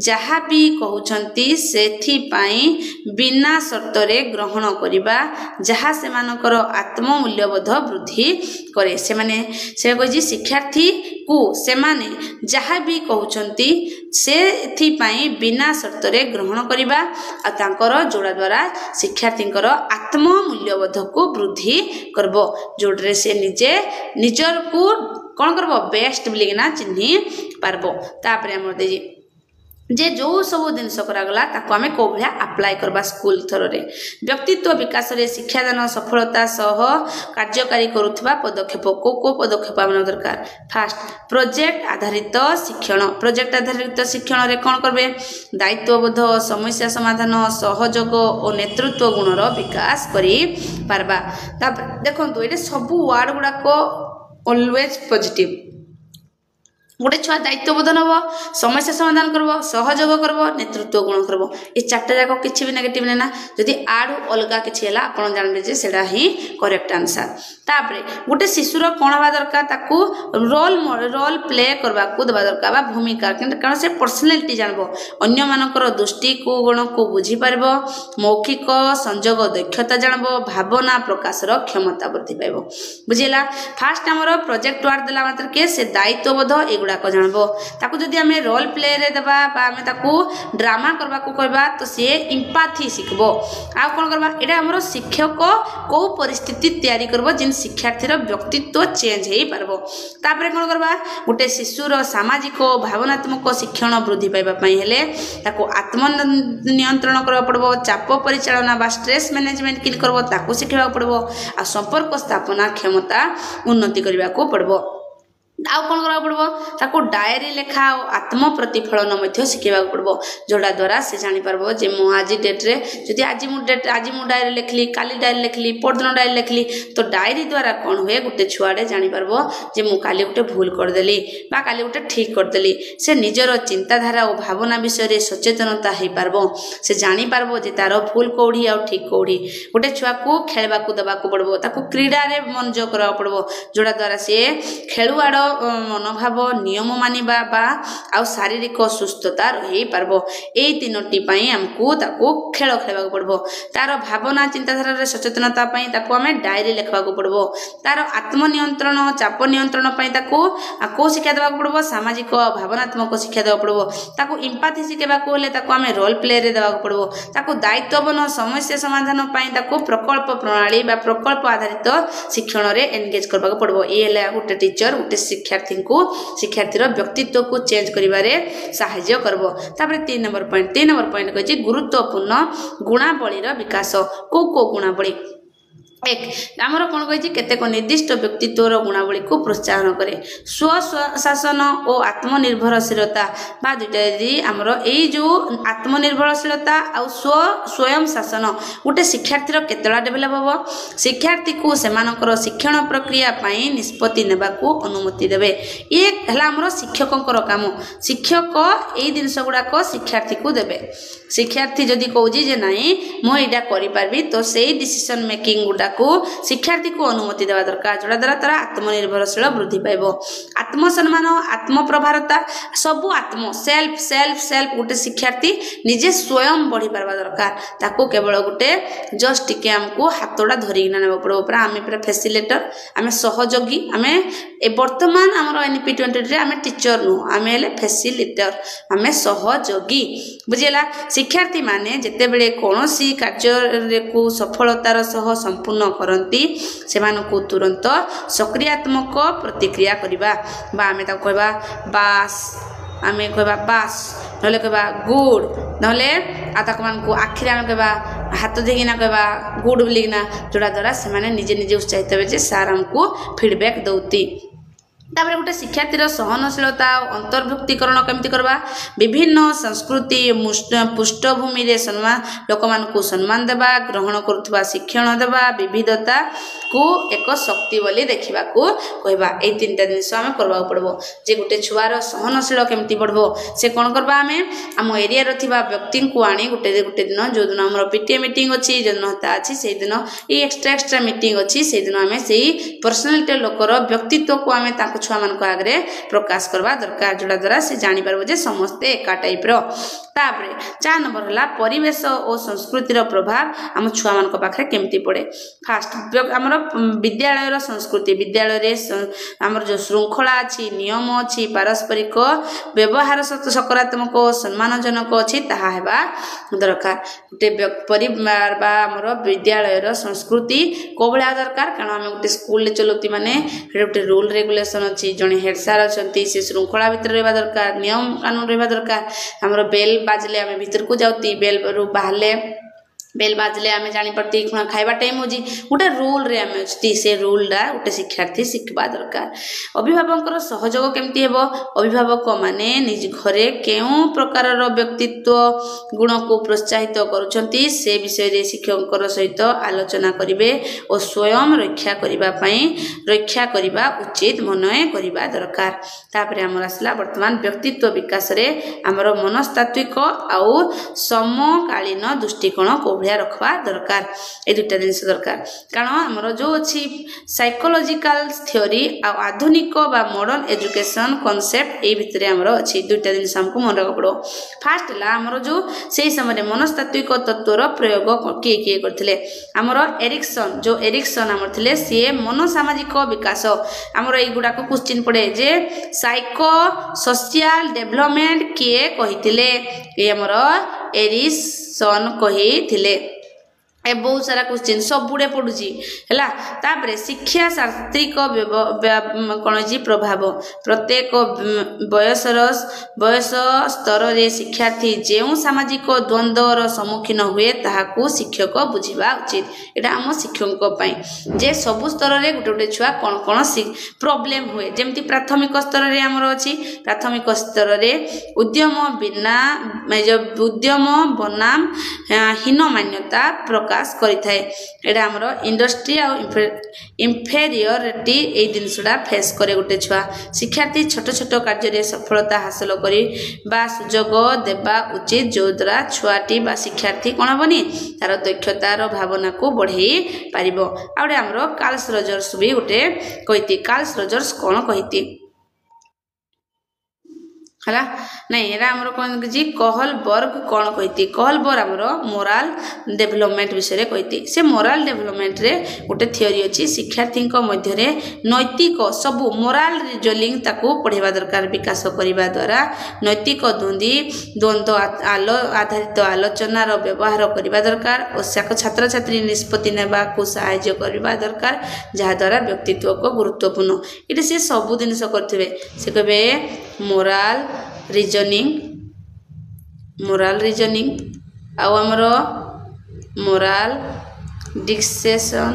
A: जहाँ भी कहउछंती सेथि पाई बिना शर्त रे ग्रहण करिबा जहाँ से मानकर आत्म मूल्यबोध वृद्धि करे से माने से कहि शिक्षार्थी को से माने जहाँ भी कहउछंती सेथि पाई बिना शर्त रे ग्रहण करिबा आ तांकर जोड़ा द्वारा शिक्षार्थींकर आत्म मूल्यबोध को वृद्धि करबो जोड़रे से निजर को कौन करबो बेस्ट बोलिकिना चिन्हि पारबो तापरे हमर देजी जे जो सब जिनस करागला ताको आमे को भया अप्लाई करबा स्कूल थर रे व्यक्तित्व विकास रे शिक्षादान सफलता सह कार्यकारी करुथबा पदक्षेप को पदक्षेप आम दरकार फास्ट प्रोजेक्ट आधारित शिक्षण रे कौन करबे दायित्वबोध समस्या समाधान सहयोग और नेतृत्व गुणर विकास करि पारबा देखंतु एटे सब वर्ड गुडा को ऑलवेज पॉजिटिव गोटे छुआ दायित्वबोध नब समस्या समाधान करब सहयोग करब नेतृत्व गुण करब ये चार्टा जाक किसी भी नेगेटिव ना जदि आडू अलगा किसी है आप जानते जे सेटा ही करेक्ट आंसर तापरे गोटे शिशुर कौन हवा दरकार ताकू रोल प्ले करबा को देबा दरकार बा भूमिका कारण से पर्सनालिटी जानबो अन्य मानकर दृष्टि को गुण को बुझी पारबो मौखिक संयोग दक्षता जानबो भावना प्रकाशर क्षमता वृद्धि पाइबो बुझिला फास्ट हमर प्रोजेक्ट वार्ड देला मात्र के से दायित्वबोध एगुड़ाक जानब ताकू जदि आम रोल प्ले रे देबा बा आम ताकू ड्रामा करबा को कहबा तो सी इम्पाथी शिखबो आ कौन करबा एटा हमरो शिक्षक को परिस्थिति तैयारी करबो जिन शिक्षार्थीर व्यक्तित्व चेंज हेई पारबो तापरे कौन करबा गोटे शिशुर सामाजिक भावनात्मक शिक्षण वृद्धि पाइबा पई हेले ताकू आत्म नियंत्रण करबा पड़बो चाप परिचालना बा स्ट्रेस मैनेजमेंट किल करबो ताकू शिखबा पड़बो आ संपर्क स्थापना क्षमता उन्नति करबा को पड़बो आउ कौन करा पड़बो ताकू डायरी लेखा और आत्म प्रतिफलन मध्य शिखेबा पड़बो जोड़ा द्वारा से जानि पारबो जे मु आज डेट रे जदि आज मु डायरी लिखली काली डायरी लिखली परदिन डायरी लिखली तो डायरी द्वारा कौन हुए गोटे छुआडे जानि पारबो जे मु काली गोटे भूल कर देली बा काली गोटे ठीक कर देली से निजर चिंताधारा और भावना विषय रे सचेतनता हे पारबो से जानि पारबो जे तारो भूल कोडी और ठीक कोडी गोटे छुआ को खेलबा को दबा को पड़बो ताकू क्रीडा रे मनोयोग करा पड़बो जोड़ा द्वारा से खेलुआड़ मनोभाव नियम मानिबा बा आ शारीरिक सुस्थता रही पारबो एई तीनोटी पई हमकू ताकू खेल खेलबा पड़बो तार भावना चिंताधारा रे सचेतनता पई ताकू हमें डायरी लिखबा पड़बो तार आत्म नियंत्रण चाप नियंत्रण पई ताकू को शिक्षा देबा पड़बो सामाजिक भावनात्मक शिक्षा देबा पड़बो ताकू इम्पाथी शिखेबा को ले ताकू हमें रोल प्ले रे देबा पड़बो ताकू दायित्वबन समस्या समाधान पई ताकू प्रकल्प प्रणाली बा प्रकल्प आधारित शिक्षण रे एंगेज करबा पड़बो ए ले गोटे टीचर गोटे शिक्षार्थी को शिक्षार्थीर व्यक्तित्व को चेंज करिवारे सहायता करबो तापर 3 नंबर पॉइंट कहछि गुरुत्वपूर्ण गुणावलीर विकास को गुणावली एक आमर कौन कही केतेक निर्दिष्ट व्यक्तित्वर गुणावली को प्रोत्साहन करे स्वशासन और आत्मनिर्भरशीलता बा दुईटा आमर यही जो आत्मनिर्भरशीलता और स्वयं शासन गोटे शिक्षार्थीर केतला डेभलप हम शिक्षार्थी को सेमानकर शिक्षण प्रक्रिया पाई निष्पत्ति नेबा को अनुमति देवे ये है शिक्षकर काम शिक्षक यही जिनस गुड़ाक शिक्षार्थी को देवे शिक्षार्थी जदि कौजी जे नाई मु एटा करि पारबी तो सेही डिसीजन मेकिंग गुडा को शिक्षार्थी को अनुमति देवा दरकार जोड़ा द्वारा तार आत्मनिर्भरशील वृद्धि पाइबो आत्मसम्मान आत्मप्रभारता सबु आत्म सेल्फ सेल्फ सेल्फ गोटे शिक्षार्थी निजे स्वयं बढ़ी पारबा दरकार ताको केवल गोटे जस्ट टिके हमको हाथोड़ा धरिकिना नेबा पड़ो पूरा आमे पूरा फैसिलिटेटर आमे सहयोगी आमे ए वर्तमान हमर एनपी 20 रे आमे टीचर नु आमे हेले फैसिलिटेटर आमे सहयोगी बुझिला शिक्षार्थी माने जेते बेले कोनोसी कार्य को सफलतार सह संपूर्ण करती सेमानकु तुरंत सक्रियात्मक प्रतिक्रिया करिबा बा आमे ता कहबा बास आमे कहबा बास नले कहबा गुड नले आताक मान को आखिर आमे कहबा हाथ देगिना कहबा गुड बोलिना जोड़ा द्वारा से माने निजे निजे उत्साहित होबे जे सार हमको फीडबैक दउती तापर गोटे शिक्षार्थीर सहनशीलता और अंतर्भुक्तिकरण केमती करबा विभिन्न संस्कृति पृष्ठभूमि रे सम्मान लोक मानकु सम्मान देबा ग्रहण करुवा शिक्षण देबा विविधता को एक शक्ति बोली देखा कहबा ए तीन जिनिस आम करबा पड़बो जे गोटे छुआर सहनशील केमती बढ़बो से कौन करबा आमे आम एरिया रो थिबा व्यक्ति को आनी गोटे दिन जो दिन हमर पीटीए मीटिंग अछि जो दिन हता अछि से दिन ए एक्स्ट्रा मीटिंग अछि से दिन आमे सेही पर्सनालिटी लोकर व्यक्तित्व को आमे ताको छुआ मान आगे प्रकाश करवा दरकार जोड़ा द्वारा से जानी पारबो जे समस्ते एका टाइप रो तापरे 4 नंबर हला परिवेश और संस्कृतिर प्रभाव आम छुआ मान पाखे केमती पड़े फास्ट आमर विद्यालय रो संस्कृति विद्यालय रे आमर जो श्रृंखला अछि नियम अछि पारस्परिक व्यवहार सकारात्मक सम्मानजनक अछि ताहा हेबा दरकार गोटे परिवार बा आमर विद्यालय रो संस्कृति कोबळा दरकार कारण हम गोटे स्कूल ले चलती माने गोटे रूल रेगुलेशन अछि जने हेड सर अछंती से श्रृंखला भीतर रहबा दरकार नियम कानून रहबा दरकार हमर बेल बाजले आमे भीतर को जाउती बेल रु बाहले बेल बाजले आमे जानी पड़ती खाइबा टाइम होजी गोटे रूल रे आमे अछि से रूल डा गोटे शिक्षार्थी शिखबा दरकार अभिभावक सहयोग केमती हेबो अभिभावक माने निज घरे केउ प्रकार रो व्यक्तित्व गुण को प्रोत्साहित करूछंती से विषय रे शिक्षककर सहित आलोचना करिवे और स्वयं रक्षा करिबा उचित मनय करिबा दरकार तापरे हमर असला वर्तमान व्यक्तित्व विकास रे हमर मनस्तात्विक आउ समकालीन दृष्टिकोण को बढ़िया रखवा दरकार ए दुटा जिनिस दरकार कारण हमर जो अछि साइकोलॉजिकल थ्योरी आ आधुनिक बा मॉडर्न एजुकेशन कांसेप्ट ए भितरे हमर अछि दुटा जिनिस हमको मन रख पड़ो फास्ट ला हमर जो सेही समय मनस्तात्विक तत्वर प्रयोग किए करथिले हमर एरिक्सन हमर थिले से मनोसामाजिक विकास हमर ए गुडा को क्वेश्चन पड़े जे साइको सोशल डेवलपमेंट किए कहिथिले ए हमर एरिक्सन कहिथिले ए बहुत सारा क्वेश्चन सब बुड़े पड़ुची हैला तापरे शिक्षा शास्त्रिक कोन जी प्रभाव प्रत्येक बयस स्तर रे शिक्षार्थी जेउ सामाजिक द्वंद्वर सम्मुखीन हुए ताहाकू शिक्षक बुझिबा उचित एटा हम शिक्षक पई जे सब स्तर रे गुटे गुटे छुआ कोन कोन प्रॉब्लम हुए जेमति प्राथमिक स्तर रे हमर अछि प्राथमिक स्तर रे उद्यम बनाम हीन मान्यता प्रकाश करि थाए एडा हमरो इंडस्ट्री आ इंफेरियरिटी ए दिनसडा फेस करे गुटे छुआ शिक्षार्थी छोट छोट कार्य रे सफलता हासिल करी बा सुजोग देबा उचित जो द्वारा छुआटी बा शिक्षार्थी कोन बनी तार दक्षतार भावना को बढ़ई पारिबो आउडे हमरो कार्ल्स रोजर्स भी गुटे कहिति कार्ल्स रोजर्स कोन कहिति हला नहीं एरा हमरो कोन जी कहलबर्ग कोन कहिति कहलबर्ग हमरो मोरल डेवलपमेंट विषय रे कहिति से मोरल डेवलपमेंट रे गोटे थ्योरी अछि शिक्षार्थी को मध्य रे नैतिक सब मोरल रिजनिंग ताको पढेबा दरकार विकास करिबा द्वारा नैतिक द्वंद्व आधारित आलोचना रो व्यवहार करिबा दरकार और छात्र छात्री निष्पत्ति नेबा को सहायता करिबा दरकार जहा द्वारा व्यक्तित्व को गुरुत्वपूर्ण इते से सब दिन करथिबे से कहबे मोरल रीजनिंग आ हमरो मोरल डिक्सेशन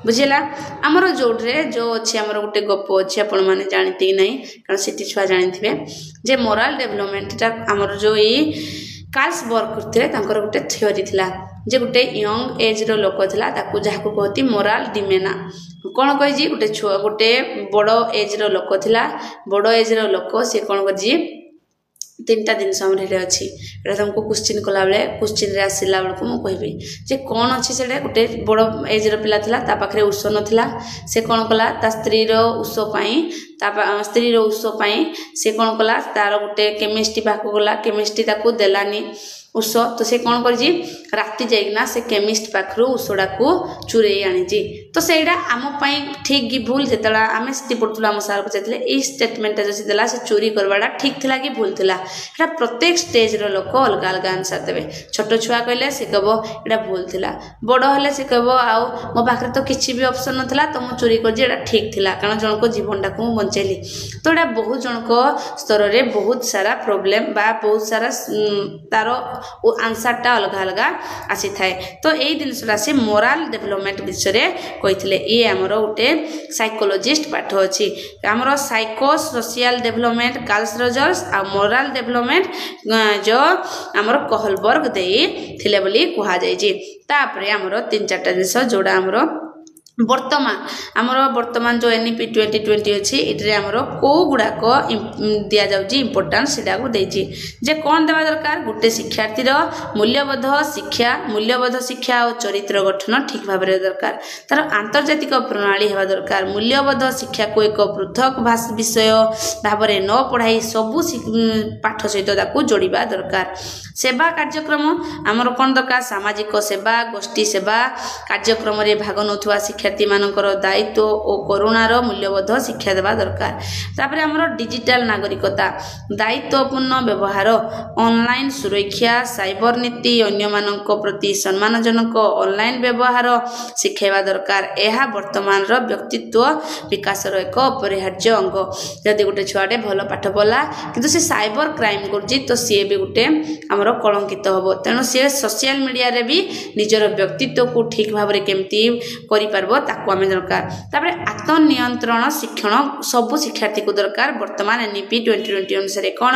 A: बुझिला हमरो जोड्रे जो अछि हमरो गुटे गप अछि आपण माने जानते कि नहीं कारण सिटी छुआ जानिथिबे जे मोरल डेवलपमेंट ता हमरो जो ई कार्ल्सबर्ग करथिले तांकर गुटे थ्योरी थिला जे गुटे यंग एज रो लोक थिला ताकू जाहाकू कहती मोरल डिमेना कोन कहि जी गुटे छुआ गुटे बड़ो एज रो लोक थिला बड़ो एज रो लोक से कोन कर जी तीनटा दिन समय रे अछि एटा तुमको क्वेश्चन कला बेले क्वेश्चन रे आसिला बेल को मु कहबी जे कोन अछि सेडे गुटे बड़ो एज रो पिला थिला ता पाखरे उस नथिला से कोन कला ता स्त्री रो उस पई ता स्त्री रो उस पई से कोन कला तार गुटे केमिस्ट्री बाको गला केमिस्ट्री ताको देलानी उस तो से कौन कर जी राति जाइना से केमिस्ट पाखरु उसोडा को चुरे आनी जी तो सेडा आम पई ठीक कि भूल जेतला आमे स्थिति पड़तला हम सार पचाइले ए स्टेटमेंट जसी देला से चोरी करवाडा ठीक थिला कि भूल थिला एटा प्रत्येक स्टेज रो लोक अलग अलग आंसर देबे छोट छुआ कहले से कहबो एटा भूल थिला बड़ हले से कहबो आउ मो पाखरे तो किछि भी ऑप्शन नथला तो मु चोरी कर जे एटा ठीक थिला कारण जनको जीवनटा को मु बंचैली तो एटा बहुत जनको स्तर रे बहुत सारा प्रॉब्लम बा बहुत सारा तारो ओ आंसर टा अलग अलग आसी थाए तो एई दिनसला से मोरल डेवलपमेंट विषय रे कहिथिले ए हमरो उटे साइकोलॉजिस्ट पाठ अछि हमरो psycho social development Carls Rogers आ मोरल डेवलपमेंट जो हमरो कहलबर्ग देई थिले बोली कुहा जाय जी तापरे हमरो तीन चारटा दिस जोडा हमरो वर्तमान जो एनईपी 2020 अछि इतरे हमरो को गुडा को दिया जाउची इंपोर्टेंस सेडा को देची जे कोन देबा दरकार गुटे शिक्षार्थी रो मूल्यबोध शिक्षा और चरित्र गठन ठीक भाबरे दरकार तार आंतर्जातिक प्रणाली हेबा दरकार मूल्यबोध शिक्षा को एक पृथक भाषा विषय भाबरे न पढ़ाई सबु पाठ सहित ताको जोड़िबा दरकार सेवा कार्यक्रम हमरो कोन दरकार सामाजिक सेवा गोष्ठी सेवा कार्यक्रम रे भाग नथुवा शिक्षार्थी मानकर दायित्व और करुणार मूल्यबोध शिक्षा देवा दरकार तापरे हमरो डिजिटल नागरिकता दायित्वपूर्ण व्यवहार ऑनलाइन सुरक्षा साइबर नीति अन्य मानक प्रति सम्मानजनक ऑनलाइन व्यवहार शिखाइबा दरकार एहा वर्तमान रो व्यक्तित्व विकास रो एक अपरिहार्य अंग जदि गुटे छुआटे भलो पाठ पढला किंतु से साइबर क्राइम करजी तो सी भी गुटे हमरो कलंकित होबो तेनो से सोशल मीडिया रे भी निजर व्यक्तित्व को ठीक भाबरे केमती करि परबो ताको आमे दरकार तापरे आत्म नियंत्रण शिक्षण सब शिक्षार्थी को दरकार वर्तमान एनईपी 2020 अनुसार कोन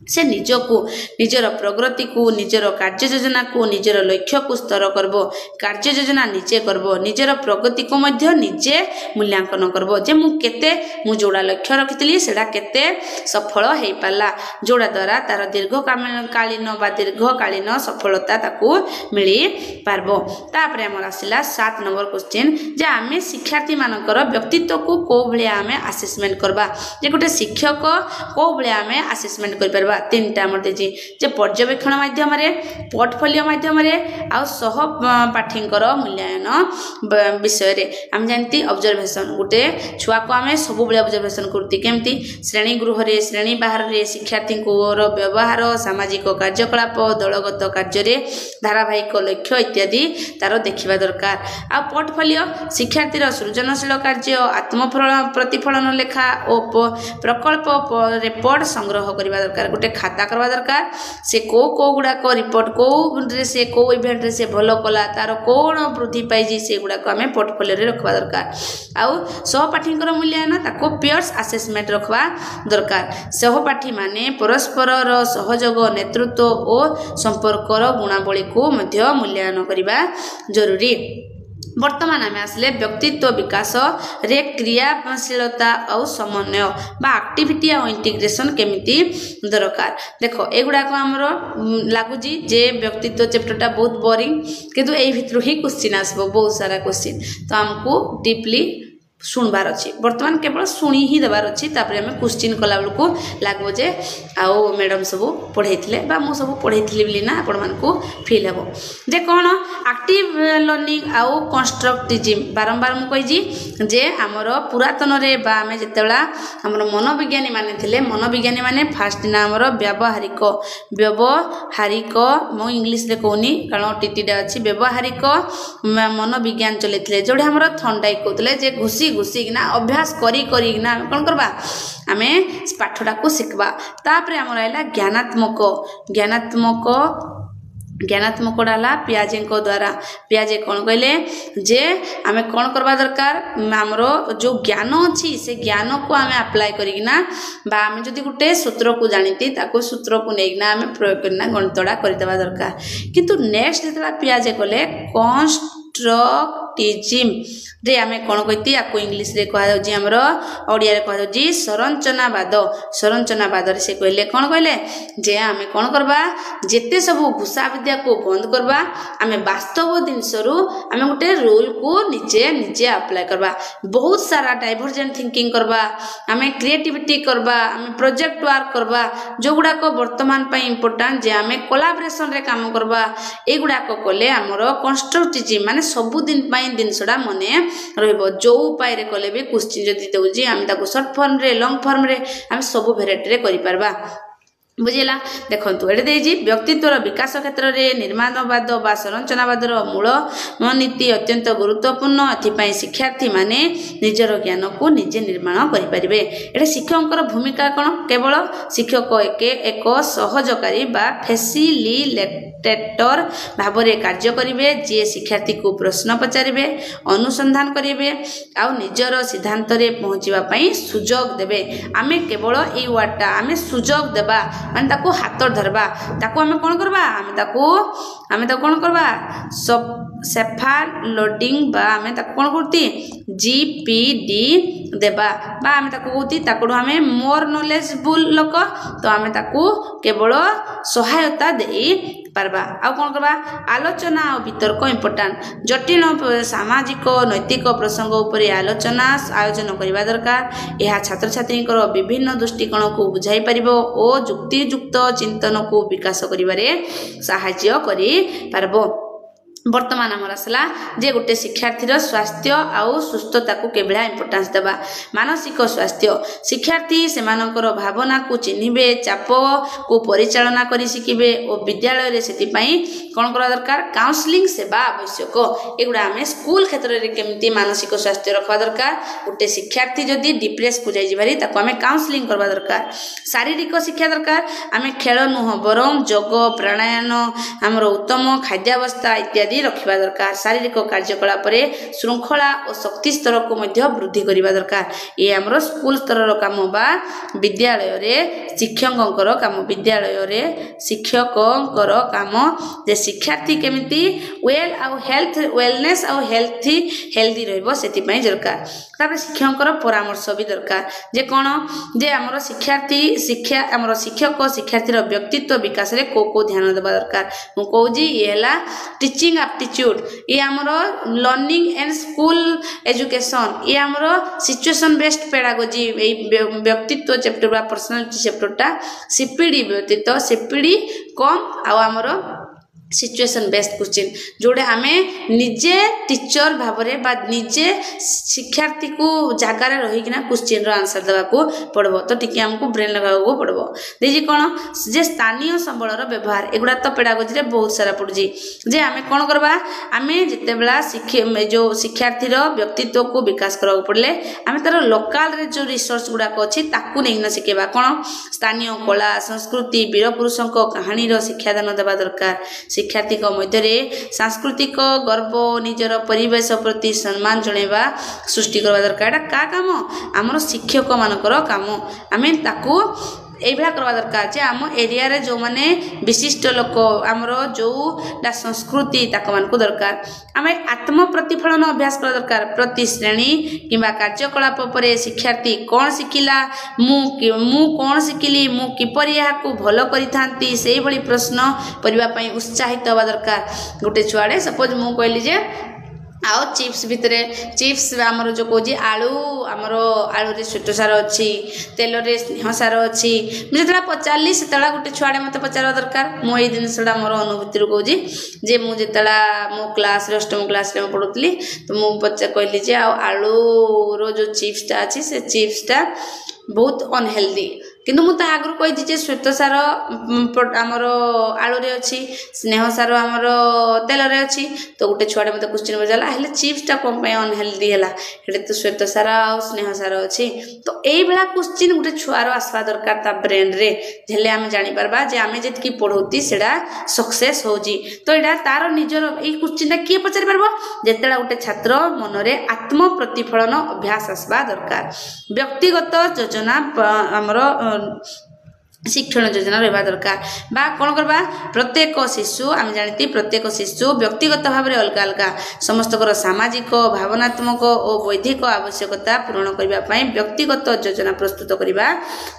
A: से निजको निजर प्रगति को निजर कार्य योजना को निजर लक्ष्य को स्तर करब कार्य योजना निजे करब निजर प्रगति को मध्य निजे मूल्यांकन करब जे मु केते मु जोड़ा लक्ष्य रखितली सेडा केते सफल हेई पाला जोड़ा द्वारा तार दीर्घकालीन बा दीर्घकालीन सफलता ताकू मिली पारबो। तापरे हमर आसिला 7 नंबर क्वेश्चन जे आमे शिक्षार्थी मानकर व्यक्तित्व को को भलिया आमे असेसमेंट करबा जे गोटे शिक्षक को भलिया आमे असेसमेंट कर परबा। 3टा हमर देजी जे पर्यवेक्षण माध्यम रे पोर्टफोलियो माध्यम रे आ सह पाठींकर मूल्यांकन विषय रे हम जानती ऑब्जर्वेशन गोटे छुआ को आमे सब बळे ऑब्जर्वेशन करती केमती श्रेणी गृह रे श्रेणी बाहर रे शिक्षार्थी को व्यवहार सामाजिक कार्यकलाप दलगत कार्य रे धारावाहिक लक्ष्य इत्यादि तार देखिबा दरकार। आ पोर्टफोलियो शिक्षार्थी सृजनशील कार्य आत्म प्रतिफलन लेखा और प्रकल्प रिपोर्ट संग्रह करबा दरकार गोटे खाता करबा दरकार से को गुडा को रिपोर्ट को से को इवेंट रे से भलो कला तार कोन वृद्धि पाई जी से गुडा को हमें पोर्टफोलियो रे रखबा दरकार। आउ सहपाठींकर मूल्यांकन ताको पियर्स असेसमेंट रखबा दरकार। सहपाठी माने परस्पर रो सहयोग नेतृत्व और संपर्क रो गुणावली को मध्य मूल्यांकन करबा जरूरी। वर्तमान आम आसले व्यक्तित्व विकास रे क्रियाशीलता और समन्वय बा एक्टिविटी और इंटीग्रेशन केमिति दरकार। देखो एगुड़ाक आमर लगुच जे व्यक्तित्व चैप्टरटा बहुत बोरिंग किंतु एही भितर ही क्वेश्चन आसबो बहुत सारा क्वेश्चन तो हमको डीपली शुणबार अच्छी बर्तमान केवल शुणी ही देवार अच्छी तापर आम क्वेश्चन कला बेलू लगो जे आउ मैडम सब पढ़े मु सब पढ़े ना आपण मानकु फील हेबो जे कौन एक्टिव लर्निंग आउ कंस्ट्रक्टिविज्म बारंबार मु कहि जे हमर पुरातन रे बा आमे जेतेबेला हमर मनोविज्ञानी माने थिले मनोविज्ञानी माने फास्ट ना हमर व्यावहारिक मु इंग्लिश रे कहूनी कारण टीटीडा अछि व्यावहारिक मनोविज्ञान चलेथिले जोडे हमर थंडाई कहतले जे घुसी घुसिकिना अभ्यास करी कौन करवा आमे पाठटा को शिखबा। तापरे हमर आइला ज्ञानात्मक डाला पियाजे द्वारा पियाजे कौन कहले जे आमे कौन करवा दरकार हमरो जो ज्ञान अच्छी से ज्ञान को आमे अप्लाई करिकिना बा आमे जदि गुटे सूत्र को जानिती ताको सूत्र को नेकिना आमे प्रयोग करना गणितडा करदेवा दरकार। किंतु नेक्स्ट जेतला पियाजे कहले कंस्ट्रक्टिविज्म रे आमे कौन कहती आपको इंग्लिश रे कहा जाउजी हमरो ओडिया रे कहा जाउजी संरचनावाद रे से कहले कौन कहले जे आमे कौन करबा जेते सब घुसा विद्या को बंद करबा आमे वास्तव जिनसरु आमे गोटे रूल को निजे अप्लाई करबा बहुत सारा डाइवर्जेंट थिंकिंग करबा आमे क्रिएटिविटी करबा आमे प्रोजेक्ट वर्क करबा जो गुडा को वर्तमान पई इंपोर्टेंट जे आमे कोलैबोरेशन रे काम करबा ए गुडा को कोले हमरो कंस्ट्रक्टिविज्म माने सब दिन पई दिनसडा मने रहिबो जो उपाय रे कले भी क्वेश्चन जदि दउजी हम ताको शॉर्ट फॉर्म रे लॉन्ग फॉर्म रे हम सब वेराइटी रे करि परबा बुझेला। देखंतु एडे देजी व्यक्तित्वर विकास क्षेत्र में निर्माणवाद बा संरचनावाद मूल नीति अत्यंत गुरुत्वपूर्ण एथि शिक्षार्थी माने निजर ज्ञान को निजे निर्माण करि परिबे। एडे शिक्षककर भूमिका कौन केवल शिक्षक एक सहयोगकारी बा फैसिलिटेटर भाव में कार्य करेंगे जी शिक्षार्थी को प्रश्न पचारे अनुसंधान करेंगे आ निजर सिद्धांत रे पहुँचापी सुजोग देवे। आमे केवल ये वार्डटा आमे सुजोग देबा माने ताको हाथ धरबा ताको आमे कोन करबा आमे ताको कोन करबा सब सेफालोडिंग बा आमे ताको कोन करती जीपीडी देबा बा आमे ताको कहती ताको आमे मोर नॉलेजफुल लोक तो आमे ताको केवल सहायता देई पारबा। आ कौन करबा आलोचना और वितर्क इम्पोर्टाट जटिल सामाजिक नैतिक प्रसंग उपरे आलोचना आयोजन करबा दरकार। यह छात्र छात्री विभिन्न दृष्टिकोण को बुझाई पारिबो और युक्तियुक्त चिंतन को विकास करिबारे सहायता करि पारबो। वर्तमान आमर आसला जे गोटे शिक्षार्थी स्वास्थ्य आउ सुस्थता को केभला इंपोर्टेंस देबा। मानसिक स्वास्थ्य शिक्षार्थी सेमानकर भावना को चिन्हिबे चाप को परिचालना करी शिखिबे और विद्यालय रे सेति पई कोन करा दरकार काउंसलिंग सेवा आवश्यक। एगुडा आमे स्कूल क्षेत्र रे केमती मानसिक स्वास्थ्य रखवा दरकार। गोटे शिक्षार्थी जदि डिप्रेस को जाई जिबारी ताको आमे काउंसलिंग करबा दरकार। शारीरिक शिक्षा दरकार आमे खेल नुह बरम योग प्राणायाम हमर उत्तम खाद्यावस्था इत्यादि जारी रखा दरकार शारीरिक कार्यकलाप श्रृंखला और शक्ति स्तर को वृद्धि करने दरकार ये आमर स्कूल स्तर काम बा विद्यालय रे शिक्षकर काम विद्यालय रे शिक्षकर काम जे शिक्षार्थी केमिति वेल आउ हेल्थ वेलनेस आउ हेल्दी रहइबो सेति पई दरकार तापर शिक्षकर परामर्श भी दरकार जे कोन जे आमर शिक्षार्थी शिक्षा आमर शिक्षक शिक्षार्थीर व्यक्तित्व विकास रे को ध्यान देबा दरकार मु कहू जी ये हला टीचिंग एप्टीट्यूड ये आमर लर्निंग एंड स्कूल एजुकेशन ये आमर सिचुएशन बेस्ड पेडागोजी ए व्यक्तित्व चैप्टर बा पर्सनालिटी चैप्टरटा सीपीडी व्यक्तित्व सीपीडी कम आ आमर सिचुएशन बेस्ड क्वेश्चन जोड़े आमे निजे टीचर भावरे बा निजे शिक्षार्थी को जगार रहीकिना क्वेश्चन रो आंसर देवा को पड़बो तो टिके हमको ब्रेन लगाबो पड़बो देजी कोन जे स्थानीय संबल रो व्यवहार एगुडा तो पेडागोजी रे बहुत सारा पड़जी जे आमे कोन करबा आमे जते बेला जो शिक्षार्थी रो व्यक्तित्व को विकास करबो पड़ले आमे तार लोकल रे जो रिसोर्स गुडा को अछि ताकू नेना सिकेबा कोन स्थानीय कला संस्कृति वीर पुरुषों कहानी रो शिक्षादान देबा दरकार शिक्षार्थी मध्य सांस्कृतिक गर्व निजर परिवेश प्रति सम्मान जणेबा सृष्टि करबा दरकार का काम आमर शिक्षक मानकर काम आमे ताकू एभला करवा दरकार जे आम एरिया रे जो माने विशिष्ट लोक आमर जोटा संस्कृति ताक मान को दरकार आम आत्म प्रतिफलन अभ्यास कर दरकार प्रति श्रेणी किंबा कार्यकलाप परे शिक्षार्थी कौन शिखिला मु कौन शिखिली मु किपरि याकू भलो करिथांती सेही भली प्रश्न परिबा पई उत्साहित होबा दरकार गोटे छुआडे सपोज मु कहली जे आउ चिप्स भितरे चिप्स आमर जो कौजी आलू आमर आलू रे श्वेतसार अच्छी तेल रे स्नेहसार अच्छी मुझे जो पचारि से गोटे छुआड़े मत पचार दरकार मुझे जिनसा मोर अनुभूति कौजी जे मुझे मो क्लास अष्टम क्लास में पढ़ुली तो मुझे कहली जे आलू रो जो चिप्सटा अच्छी से चिप्सटा बहुत अनहेल्दी किंतु मुझे आगु कही श्वेतसार आमर आलू रे अच्छी स्नेहसार आमर तेल रे अच्छी तो गोटे छुआटे मत क्वेश्चन पचारा हेल्ले चिप्सटा कौन अनहेल्दी है तो श्वेतसार आ स्नेहसार अच्छी तो यही भाया क्वेश्चन गोटे छुआर आसवा दरकार ता ब्रेन रे हेल्ले आम जापर जे आम जी पढ़ौती से सक्सेस होजी तो यहाँ तार निजर ये क्वेश्चनटा किए पचारि पारबो जेतेला गोटे छात्र मनरे आत्म प्रतिफलन अभ्यास आसवा दरकार व्यक्तिगत योजना आमर शिक्षण योजना रहा दरकार बा कौन करबा प्रत्येक शिशु आम जानती प्रत्येक शिशु व्यक्तिगत भाव में अलग अलग समस्त सामाजिक भावनात्मक और बौद्धिक आवश्यकता पूरण करने व्यक्तिगत योजना प्रस्तुत करने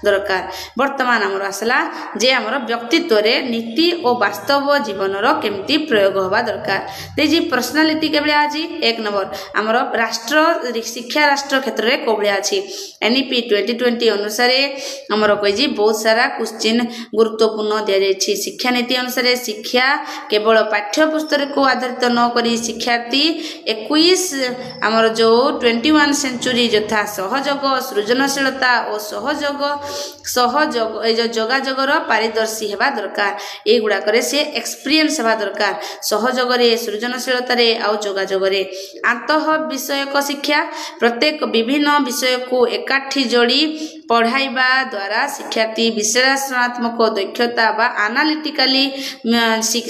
A: दरकार वर्तमान आमर आसला जे आमर व्यक्तित्व रे नीति और वास्तव जीवन केमती प्रयोग हवा दरकार देखिए पर्सनालीटी के आज एक नंबर आमर राष्ट्र शिक्षा राष्ट्र क्षेत्र में कौलिया अच्छी एनईपी 2020 अनुसार आमर कही बहुत सारा क्वेश्चन गुरुत्वपूर्ण दि जाएगी शिक्षा नीति अनुसार शिक्षा केवल पाठ्यपुस्तक को आधारित न करी शिक्षार्थी 21 आमर जो 21 सेंचुरी यथा सहयोग सृजनशीलता और सहयोग जोगाजोगर पारदर्शी हेबा दरकार ये गुड़ाक से एक्सपीरियंस हेबा दरकार सहयोग सृजनशीलता आउ जोगाजोग आंतः विषयक शिक्षा प्रत्येक विभिन्न विषय को एकाठी जोड़ी पढ़ाइबा द्वारा शिक्षार्थी विश्लेषणात्मक दक्षता बा एनालिटिकली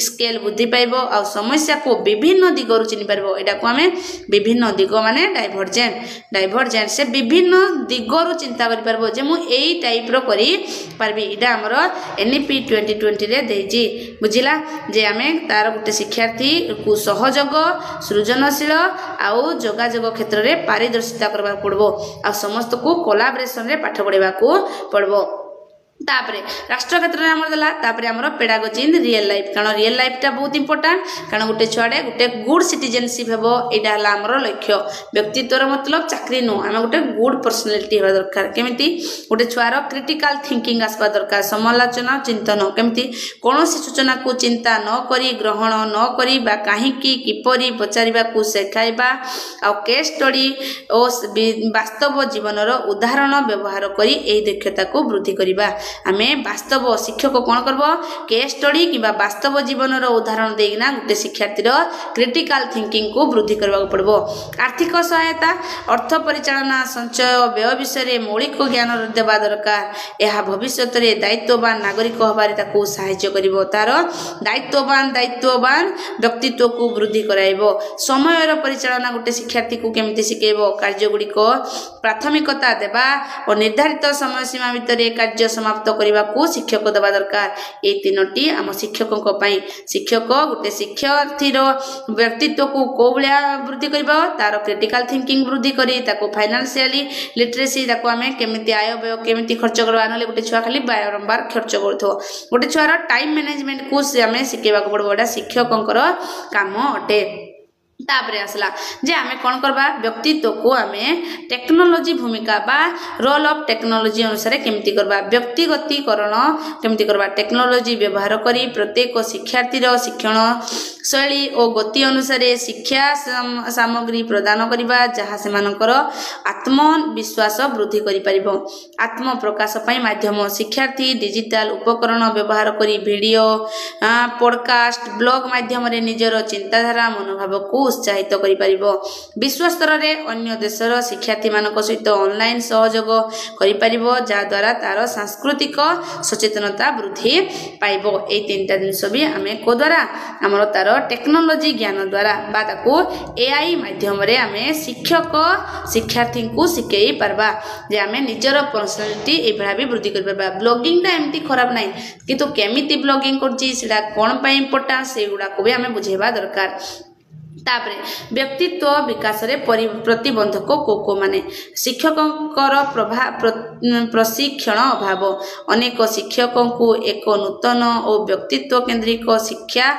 A: स्केल बुद्धि पाइब आ समस्या को विभिन्न दिगरु चिनि पारबो एटा को हमें विभिन्न दिग माने डाइभर्जेंट से विभिन्न दिगरु चिंता करि पारबो जे मु एई टाइप रो करी पारबी एटा हमरो एनईपी 2020 रे देजी बुझिला जे हमें तार गुटे शिक्षार्थी को सहयोग सृजनशील आउ जोगाजोग क्षेत्र रे पारदर्शिता करबा पड़बो आ समस्त को कोलाबोरेशन रे पाठ पढ़ा को पड़बो तापरे राष्ट्र क्षेत्र में आमर देला तापरे आमर पेडागोजी इन रियल लाइफ कारण रियल लाइफटा बहुत इंपोर्टेंट कारण गोटे छुआडे गोटे गुड सिटीजनशिप हेबो एटा हला आमर लक्ष्य व्यक्तित्वर मतलब चाकरी नो आम गोटे गुड पर्सनालिटी हेबा दरकार केमिति गोटे छुआर क्रिटिकल थिंकिंग आसबा दरकार समालोचना चिंतन केमिति कोनोसी सूचना को चिंता न करी ग्रहण न करी बा काहीकि किपरि पचारिबा को सिखाइबा आ केस स्टडी और वास्तव जीवनर उदाहरण व्यवहार करी एही दक्षता को वृद्धि करिबा आमे वास्तव शिक्षक कौन करब केस स्टडी कि वास्तव जीवन उदाहरण देना गोटे शिक्षार्थी क्रिटिकल थिंकिंग को वृद्धि करने को पड़ो। आर्थिक सहायता अर्थ परिचालना संचय व्यय विषय मौलिक ज्ञान देवा दरकार। यह भविष्य में दायित्ववान नागरिक हबारे ताकू साहाय्य करिवो। तार दायित्ववान व्यक्तित्व को वृद्धि कराइबो। समय परिचालना गोटे शिक्षार्थी को केमिति शिखेबो कार्य गुड़िक प्राथमिकता देवा और निर्धारित समय सीमा भितर कार्य समाप्त करने को शिक्षक देवा दरकार। ये तीनोटी आम शिक्षकों पई। शिक्षक गोटे शिक्षार्थी व्यक्तित्व को कौ भाया वृद्धि कर तार क्रिटिकल थिंकिंग वृद्धि करी ताको फाइनान्शियली लिटरेसी ताको आमे केमिति आय व्यय केमिति खर्च करबा नले गोटे छुआ खाली बारंबार खर्च करथो। गोटे छुआर टाइम मैनेजमेंट को आमे शिखेबा को पड़ो। एटा शिक्षकंकर काम अटे। तापरे आसला जे आमे कोन करबा व्यक्तित्व को आमे टेक्नोलॉजी भूमिका बा रोल ऑफ टेक्नोलॉजी अनुसार केमिति करबा व्यक्तिगतीकरण केमिति करबा टेक्नोलॉजी व्यवहार करी प्रत्येक शिक्षार्थी शिक्षण शैली और गति अनुसार शिक्षा सामग्री प्रदान करबा जहाँ से मानकर आत्मविश्वास वृद्धि करि परिबो। आत्म प्रकाश पई माध्यम शिक्षार्थी डिजिटल उपकरण व्यवहार करी वीडियो पॉडकास्ट ब्लॉग माध्यम रे निजर चिंताधारा मनोभाव को उत्साहित करि परिबो। विश्व स्तर रे अन्य देशर शिक्षार्थी मानक सहित ऑनलाइन सहयोग करि परिबो जा द्वारा तार सांस्कृतिक सचेतनता वृद्धि पाइबो। ए तीनटा जिंस भी आमे को द्वारा हमर तार टेक्नोलॉजी ज्ञान द्वारा बा ताको एआई माध्यम रे आमे शिक्षक शिक्षार्थी को शिखेई पारबा जे आमे निजर पर्सनालिटी ए भला भी वृद्धि कर पारबा। ब्लॉगिंग टा एमती खराब नाही किंतु केमिति ब्लॉगिंग करची सेडा कोन पई इंपोर्टेंस सेगुडा को भी आमे बुझेबा दरकार। तापरे व्यक्तित्व विकास रे प्रतिबंधक को माने शिक्षकंकर प्रशिक्षण अभाव अनेक शिक्षकों को एक नूतन और व्यक्तित्व केंद्रिक शिक्षा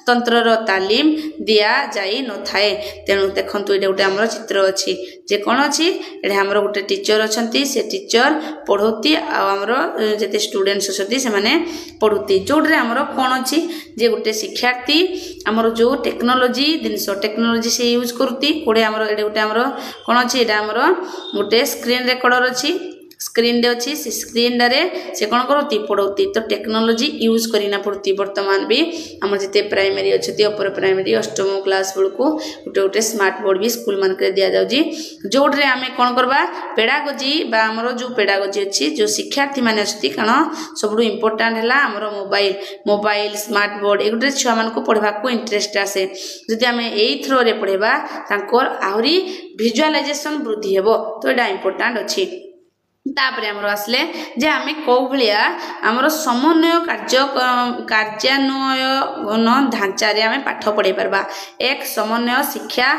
A: तंत्र तालीम दिया जाई न थाए। तेणु देखंतु एटा गोटे हमर चित्र अछि जे कोन अछि एटा हमर गोटे टीचर अछंती से टीचर पढौती आ हमर जते स्टूडेंट्स अछंती से माने पढौती जोडरे हमर कोन अछि जे गोटे शिक्षार्थी हमर जो टेक्नोलॉजी जिनस टेक्नोलॉजी से यूज करती कोडे हमर एटा गोटे हमर कोन अछि एटा हमर गोटे स्क्रीन रेकॉर्डर अछि स्क्रीन दे अच्छी से स्क्रीन रे से कौन करती पढ़ौती तो टेक्नोलॉजी यूज करना पड़ती। वर्तमान भी आम जिते प्राइमरी अच्छे अपर प्राइमरी अष्टम क्लास बेलू गोटे गोटे स्मार्ट बोर्ड भी स्कूल मान दि जाऊँगी जोड्रे आम कौन करवा पेडागोजी आमर जो पेडागोजी अच्छी जो शिक्षार्थी मैंने अच्छी कारण सब इम्पोर्टाट है आमर मोबाइल स्मार्ट बोर्ड ये गोटे छुआ मान पढ़ा को इंटरेस्ट आसे जदि आम यही थ्रो रे पढ़ेबा आहरी विजुअलाइजेशन वृद्धि हेबो तो यहाँ इम्पोर्टाट अच्छी। तापरे हमर आसले जे आमे को भलिया हमर समन्वय कार्यान्वयन ढांचा रे आमे पाठ पढ़े परबा। एक समन्वय शिक्षा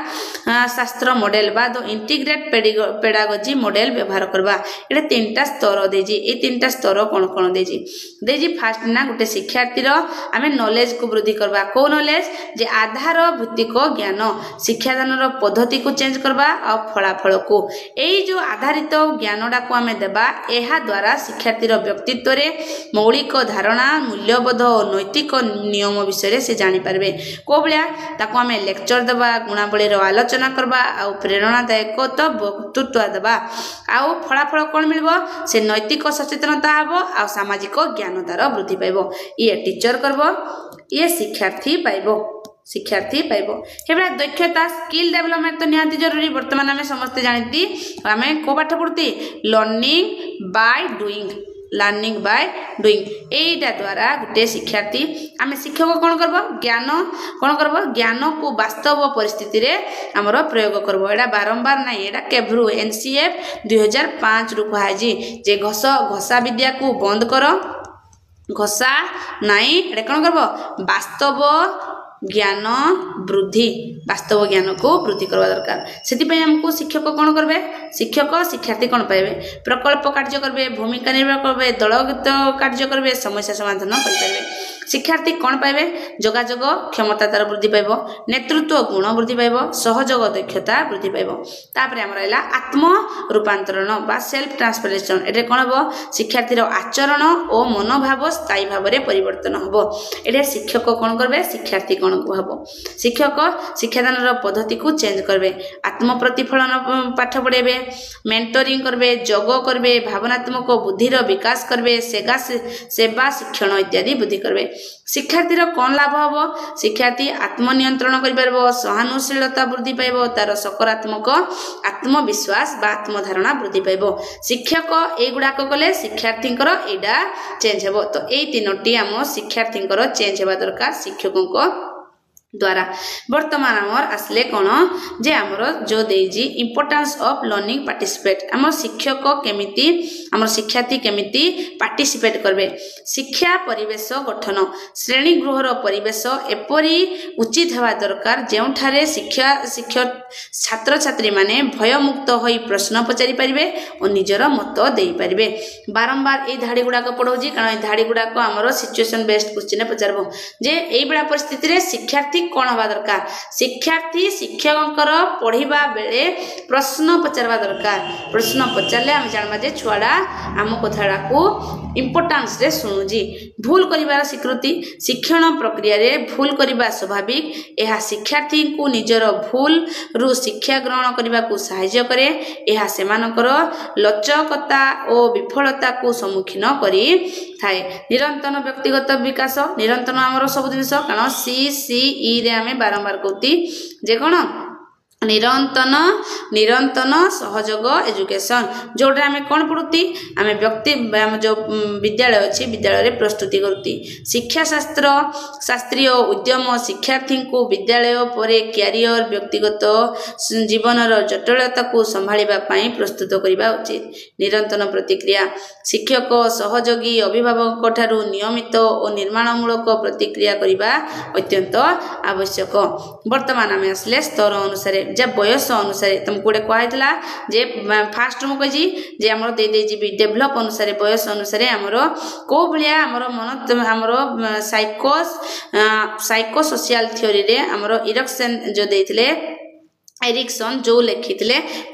A: शास्त्र मॉडल बा दो इंटीग्रेट पेडागोजी मॉडल व्यवहार करबा। एटा तीनटा स्तर देजी ए तीनटा स्तर कोन कोन देजी फास्ट ना गोटे शिक्षार्थी रो आमे नॉलेज को वृद्धि करबा। को नॉलेज जे आधार भित्तिक ज्ञान शिक्षादान रो पद्धति को चेंज करबा आ फलाफल को एई जो आधारित ज्ञानडा को आमे देबा एहा द्वारा शिक्षार्थी व्यक्तित्व रे मौलिक धारणा मूल्यबोध और नैतिक नियम विषय से जानी पारबे। को भलिया ताको आमे लेक्चर देबा गुणावली रो आलोचना करबा आ प्रेरणादायक तो वक्तृत्व देबा आ फलाफल कोन मिलबो से नैतिक सचेतनता हबो आ सामाजिक ज्ञानतार वृद्धि पाइबो। ये टीचर करबो ये शिक्षार्थी पाइबो हेबरा दक्षता स्किल डेवलपमेंट तो निहाती जरूरी। वर्तमान आमे समस्त जानती आमे को पाठ पढ़ती लर्निंग बाय डूइंग एटा द्वारा गोटे शिक्षार्थी आमे शिक्षक कौन करबो ज्ञान को वास्तव परिस्थिति रे हमर प्रयोग करबो। एटा बारंबार नहीं एटा केभ्रु एनसीएफ 2005 रु कहाजी जे घोषा विद्या को बंद करो घोषा नहीं एटा कौन करबो वास्तव ज्ञान को वृद्धि करवा दरकार। से हमको शिक्षक कौन करबे शिक्षार्थी कौन पाइबे प्रकल्प कार्य करबे भूमिका निर्वाह करबे दलगत कार्य करबे समस्या समाधान करें। शिक्षार्थी कौन पाइबे जोगाजोग क्षमता तार वृद्धि पाइब नेतृत्व गुण वृद्धि पाइब सहयोग दक्षता वृद्धि पाइब। तापर हमर रहला आत्म रूपांतरण बा सेल्फ ट्रांसफॉर्मेशन एटे कौन हबो शिक्षार्थी आचरण और मनोभाव स्थायी भाव में परिवर्तन हबो। एटे शिक्षक कौन करबे शिक्षार्थी कौन दृष्टिकोण को भाव शिक्षक शिक्षादान पद्धति को चेंज करबे आत्म प्रतिफलन पाठ पढ़ेबे मेंटरिंग करबे जोग करबे भावनात्मक बुद्धिर विकास करबे सेवा शिक्षण इत्यादि बुद्धि करबे शिक्षार्थी कौन लाभ हम शिक्षार्थी आत्मनियंत्रण कर सहानुशीलता वृद्धि पाइब तार सकारात्मक आत्मविश्वास बा आत्मधारणा वृद्धि पाइब शिक्षक एगुड़ाक कले शिक्षार्थी एटा चेंज हे तो यही तीनोटी आम शिक्षार्थी चेंज होगा दरकार शिक्षकों द्वारा वर्तमान आमर आसले कौन जे आमर जो देजी इम्पोर्टेंस ऑफ लर्निंग पार्टिसिपेट आम शिक्षक केमिति आमर शिक्षार्थी केमिति पार्टिसिपेट करबे शिक्षा परिवेश गठन श्रेणी गृहर परिवेश एपरी उचित हवा दरकार जेउठारे छात्र छात्री माने भयमुक्त होई प्रश्न पचारि पारिबे और निजर मत देई पारिबे बारंबार ए धाड़ी गुड़ाक पढ़ौजी कारण धाड़ी गुड़ाक आमर सिचुएशन बेस्ड क्वेश्चन पचारबो जे एई बेला परिस्थिति रे शिक्षार्थी कौन हवा दरकार शिक्षार्थी शिक्षक पढ़ा बेले प्रश्न पचारवा दरकार प्रश्न पचारे आम जानवा जे छुआड़ा आम कथा को इम्पोर्टेंस रे शुणुजी भूल करिवार स्वीकृति शिक्षण प्रक्रिया रे भूल करिबा स्वाभाविक यह शिक्षार्थी को निजर भूल रु शिक्षा ग्रहण करने को सहाय्य करे यह सेमानकर लचकता और विफलता को सम्मुखीन करी थाए निरंतर व्यक्तिगत विकास निरंतर आमर सब जिन कारण CCE रे आमे बारंबार कहती जे कौन निरंतन सहयोग एजुकेशन जोटे आम कौन पढ़ुती आम व्यक्ति आम जो विद्यालय अच्छी विद्यालय प्रस्तुति करती शिक्षा शास्त्रीय उद्यम शिक्षार्थी को विद्यालय पर क्यारियर व्यक्तिगत जीवन जटिलता को संभाळिबा पई प्रस्तुत करने उचित निरंतन प्रतिक्रिया शिक्षक सहयोगी अभिभावक ठारू नियमित और निर्माणमूलक प्रतिक्रिया करने अत्यंत आवश्यक वर्तमान आम आसले स्तर अनुसार जब बयस अनुसार तुमको गोटे कहला जे फास्ट मुझे जे आमर दे डेभलप अनुसार बयस अनुसार आमर कौ भाया आमर मन आमर साइको सोशियल थ्योरी रे आमर इरक्सन जो देथिले एरिक्सन जो लिखी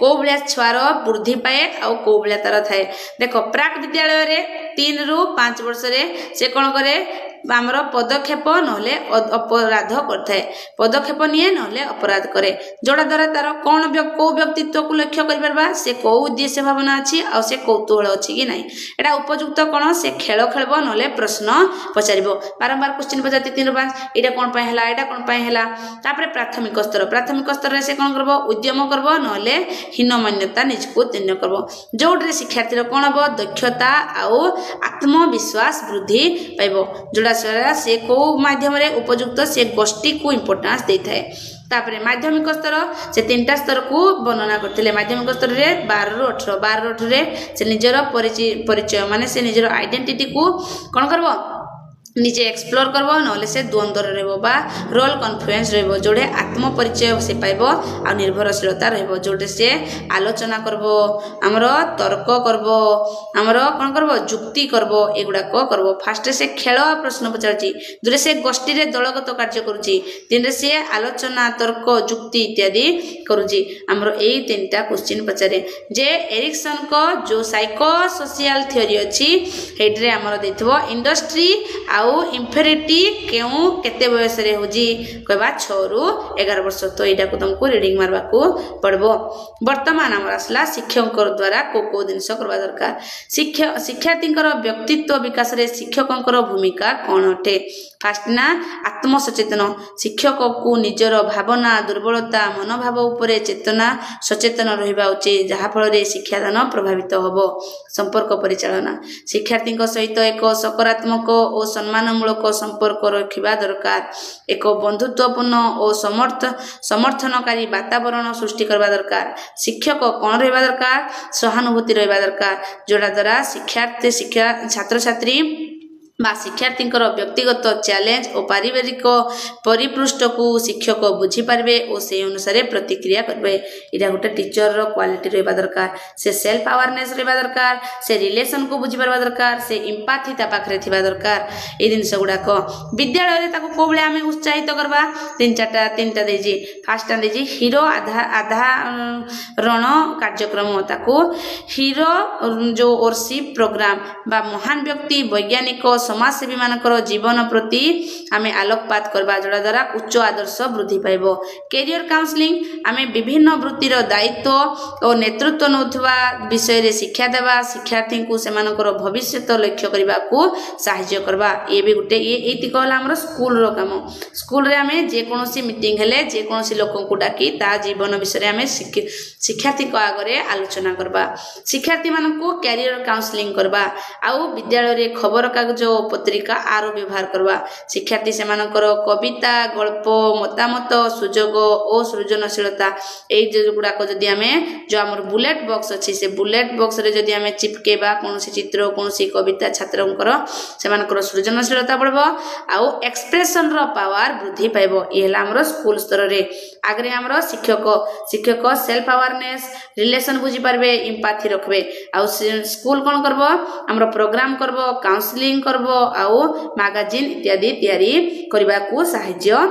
A: कौ भाया छुआर वृद्धि पाए आउ कौ भाया तार थाए देख प्राक विद्यालय रे 3 ରୁ 5 वर्ष रे से कौन करे आमर पदक्षेप नहले अपराध करथाए पदक्षेप निये नहले अपराध करे जोड़ा द्वारा तार कौन कौ व्यक्तित्व को लक्ष्य कर पारबा से कौ उद्देश्य भावना अच्छी आ से कौतूहल अच्छी कि नहीं एटा उपयुक्त कौन से खेल खेलब नहले प्रश्न पचारिबो बारंबार क्वेश्चन पचारती 3 ରୁ 5 एटा कौन पाए हला एटा कौन पाए हला तापरे प्राथमिक स्तर रे से कौन करबो उद्यम करबो नहले हीनमान्यता निजको तीर्ण करबो जोडरे शिक्षार्थी कौन हबो दक्षता आउ आत्मविश्वास वृद्धि पाइबो जोड़ा से कौ माध्यम उपयुक्त से गोष्ठी को इम्पोर्टेंस देता है तापरे माध्यमिक स्तर से 3टा स्तर को वर्णना करते माध्यमिक स्तर में 12 ରୁ 18 से निजर परिचय माने से निजर आइडेंटिटी को कौन करबो निजे एक्सप्लोर करबो नहले से द्वंद्व रहबो बा रोल कॉन्फिडेंस रहबो जोड़े आत्म परिचय से पाइबो आ निर्भरशीलता रहबो जोड़े से आलोचना करबो हमरो तर्क करबो हमरो कोन करबो जुक्ति करबो एगुडा को करबो फास्ट से खेल प्रश्न पचारची दुरे से गोष्ठी रे दलगत कार्य करूची तीन रे से आलोचना तर्क जुक्ति इत्यादि करूची हमरो एई 3टा क्वेश्चन पचारे जे एरिक्सन को जो साइको सोशियल थ्योरी अछि हेडरे हमरो देथबो इंडस्ट्री आउ इम्फेरिटी क्यों केते बयस रे होजी कहबा 6 ରୁ 11 वर्ष तो एटा को तुमको रीडिंग मारबा को पड़बो वर्तमान हमर असला शिक्षक द्वारा को जिनस करबा दरकार शिक्षार्थी व्यक्तित्व विकास रे शिक्षकंकर भूमिका कोन अटे फास्ट ना आत्म सचेतन शिक्षक को निजर भावना दुर्बलता मनोभाव उपरे चेतना सचेतन रहिबा उचित जहा फल रे शिक्षादान प्रभावित होबो संपर्क परिचालना शिक्षार्थी सहित एक सकारात्मक और सम्मानमूलक संपर्क रखिबा दरकार एक बंधुत्वपूर्ण और समर्थनकारी वातावरण सृष्टि करबा दरकार शिक्षक कौन रहिबा दरकार सहानुभूति रहिबा दरकार जोड़ा द्वारा छात्र छात्री बा शिक्षार्थी व्यक्तिगत चैलेंज और पारिवारिक परिपृष्ठ को शिक्षक बुझी पारबे और से अनुसार प्रतिक्रिया करबे इरा गोटे टीचर रो क्वालिटी रहबा दरकार से सेल्फ अवेयरनेस रहबा दरकार से रिलेशन को बुझी पारबा दरकार से एम्पैथी ता पाखरे थिबा दरकार ए जिनस गुडा को विद्यालय रे ताको को बळे आमे उत्साहित करबा 3टा देजी फास्ट देजी हीरो आधा रण कार्यक्रम ताको हीरो जो ओरशिप प्रोग्राम बा महान व्यक्ति वैज्ञानिक समाजसेवी मानकर जीवन प्रति आमे आलोकपात करबा जोड़ा द्वारा उच्च आदर्श वृद्धि पाइबो। कैरियर काउंसलिंग आमे विभिन्न वृत्तिर दायित्व और नेतृत्व नौथवा विषय रे शिक्षा देबा शिक्षार्थी को सेमानकर भविष्य लक्ष्य करबा को सहायता करबा। ये भी गुटे ये एति कहला हमर स्कूल रो काम। स्कूल रे आमे जे कोनोसी मीटिंग हेले जे कोनोसी लोकन को डाकी ता जीवन विषय आमे शिक्षार्थी को आगरे आलोचना करबा। शिक्षार्थी मान को कैरियर काउंसलिंग करबा आउ विद्यालय रे खबर कागज पत्रिका आरो व्यवहार करबा। शिक्षार्थी सेमानकर कविता गल्प मतामत सुजोग और सृजनशीलता ए गुड़ा को जदि आमे जो हमर बुलेट बॉक्स अछि से बुलेट बॉक्स रे जदि आमे चिपकेबा कोनोसी चित्र कोनोसी कविता छात्रंकर सेमानकर सृजनशीलता बढ़बो आउ एक्सप्रेशन रो पावर वृद्धि पाइबो। ए हला हमर स्कूल स्तर रे। आगरे हमर शिक्षक सेल्फ अवेयरनेस रिलेशन बुझी पारबे एम्पैथी रखबे आउ स्कूल कोन करबो हमर प्रोग्राम करबो काउंसलिंग करबो आउ मैगजीन इत्यादि तैयारी करबा को सहायता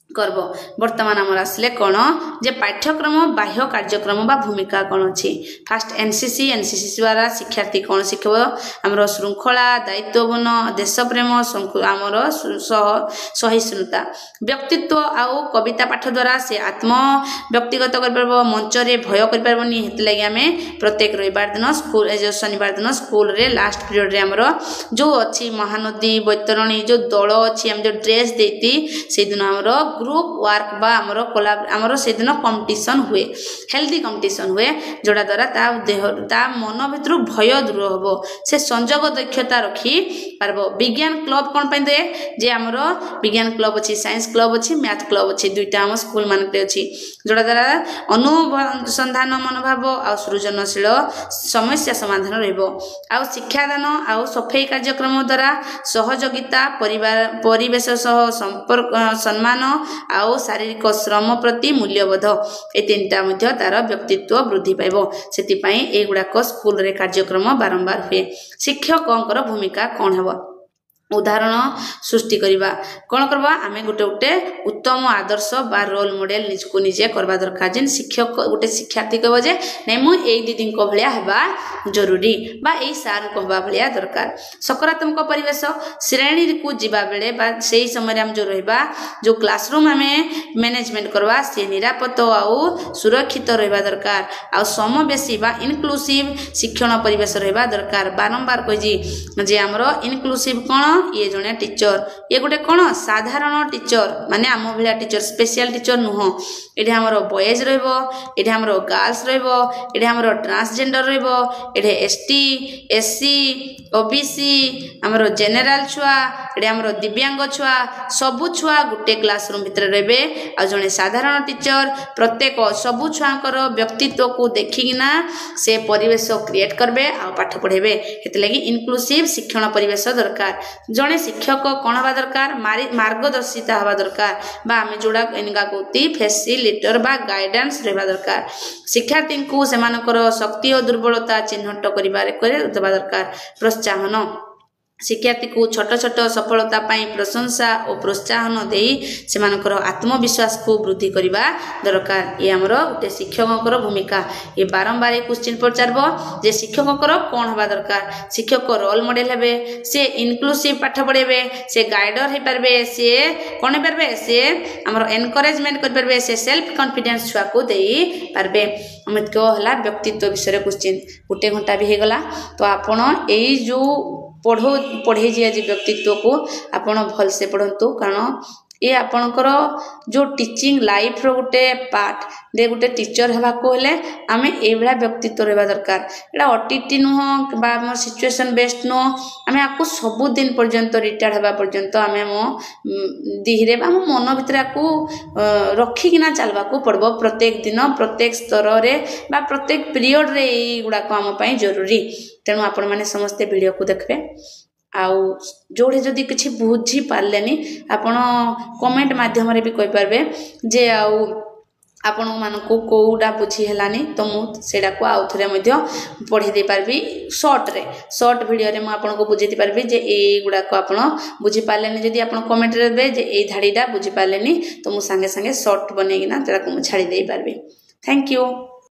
A: करबो। वर्तमान हमर आसले कोन जे पाठ्यक्रम बाह्य कार्यक्रम बा भूमिका कोन अछि। फास्ट एनसीसी द्वारा शिक्षार्थी कोन सिखबो हमर श्रृंखला दायित्वबन देश प्रेम हमर सहिष्णुता व्यक्तित्व आउ कविता पाठ द्वारा से आत्म व्यक्तिगत कर परबो मंच रे भय कर परबनी। हेतु लागि हमें प्रत्येक रविवार दिन स्कूल जो शनिवार दिन स्कूल रे लास्ट पीरियड रे हमर जो अछि महानदी बैतरणी जो दल अछि हम जो ड्रेस देती से दिन हमर ग्रुप वर्क बा हमर से दिन कंपटीशन हुए हेल्दी कंपटीशन हुए जोड़ा द्वारा ता देह ता मन भितर भय दूर होबो से संजोग दक्षता रखी परबो। विज्ञान क्लब कोन पे दे जे हमर विज्ञान क्लब अछि साइंस क्लब अछि मैथ क्लब अछि दुईटा हम स्कूल मान पे अछि जोड़ा द्वारा अनुसंधान मनोभाव आ सृजनशील समस्या समाधान रहबो। आ शिक्षादान आ सफाई कार्यक्रम द्वारा सहयोगिता परिवेश सह संपर्क सम्मान आउ शारीरिक श्रम प्रति मूल्यबोध ए तीनटा मध्य तार व्यक्तित्व वृद्धि पाइबो। सेति पई ए गुडाक स्कूल रे कार्यक्रम बारंबार हुए। शिक्षकंकर भूमिका कोन हेबो उदाहरण सृष्टि करिबा कोन करबा आमे गोटे उत्तम आदर्श बा रोल मॉडल निजको निजे करबा दरकार। जेन शिक्षक गोटे शिक्षार्थी कहबो जे नै मु एई दीदी को भलिया हेबा जरूरी बा एई सार को हेबा भलिया दरकार। सकारात्मक परिवेश श्रेणी को जिबा बेले बा सेही समय हम जो रहबा जो क्लासरूम हमें मैनेजमेंट करबा से निरापद आउ सुरक्षित रहबा दरकार। आ समवेशी बा इनक्लूसिव शिक्षण परिवेश रहबा दरकार। बारंबार कहि जे हमरो इनक्लूसिव कोन ये जने टीचर ये गोटे कोन साधारण टीचर माने आम भलिया टीचर स्पेशल टीचर नुह एठी हमरो बॉयज रहबो एठी हमरो गर्ल्स रहबो एठी हमरो ट्रांसजेंडर रहबो एठी एसटी एससी ओबीसी हमरो जनरल छुआ एठी हमरो दिव्यांग छुआ सबु छुआ गुटे क्लासरूम भितर रहबे। आ जने साधारण टीचर प्रत्येक सबु छुआंकर व्यक्तित्व को देखिना से परिवेश क्रिएट करबे आ पाठ पढेबे। हेते लागि इनक्लूसिव शिक्षण परिवेश दरकार। जने शिक्षक कोन हवा दरकार मार्गदर्शिता हवा दरकार बा आमे जोड़ा एनगा कोती फैसिलिटेटर बा गाइडेंस रहबा दरकार। शिक्षार्थी को सेमानकर शक्ति और दुर्बलता चिन्हट करिबारे करे देबा दरकार। प्रोत्साहन शिक्षार्थी को छोट छोट सफलता पाई प्रशंसा और प्रोत्साहन देई सेमानकर आत्मविश्वास को वृद्धि करिबा दरकार। ये हमरो उते शिक्षककर भूमिका। ये बारंबार क्वेश्चन पचारबो जे शिक्षककर कोन हवा दरकार। शिक्षक रोल मॉडल हेबे से इनक्लूसिव पाठ पढेबे से गाइडर हे परबे से कोन परबे से हमरो एनकरेजमेंट कर परबे से सेल्फ कॉन्फिडेंस छुआ को देई परबे। अमित को हला व्यक्तित्व विषय क्वेश्चन गोटे घंटा भी हे गला तो आपण एई जो पढ़े जी आज व्यक्तित्व को आपण भल से पढ़ंतु कारण ये आपणकर जो टीचिंग लाइफ रो गोटे पार्ट दे गोटे टीचर हेबा को हेले आमे ए भला व्यक्तित्व रहबा दरकार। एडा ओटीटी नुह बा हमर सिचुएशन बेस्ड नो आमे आकु सब दिन पर्यंत रिटायर्ड हेबा पर्यंत आमे मो दिहरे बा मन भितर आकु रखी किना चलबा को पड़बो। प्रत्येक दिन प्रत्येक स्तर रे बा प्रत्येक पीरियड रे ए गुडा को हम पई जरूरी। तेणु आपण माने समस्त वीडियो को देखबे आउ जोड़े जदि किछि बुझी पारलेनी आपण कमेंट माध्यम रे भी कहि पारबे जे आउ आपण मानको कोउडा बुझी हेलानी तो मु सेडा को आउ थरे मध्ये पढी दे पारबी शॉर्ट वीडियो रे मु आपण को बुझी दे पारबी जे ए गुडा को आपण बुझी पारलेनी। जदि आपण कमेंट रे दे जे ए धाडीडा बुझी पारलेनी तो मु संगे संगे शॉर्ट बनेगिना तेरा को मु छाडी दे पारबी। Thank you.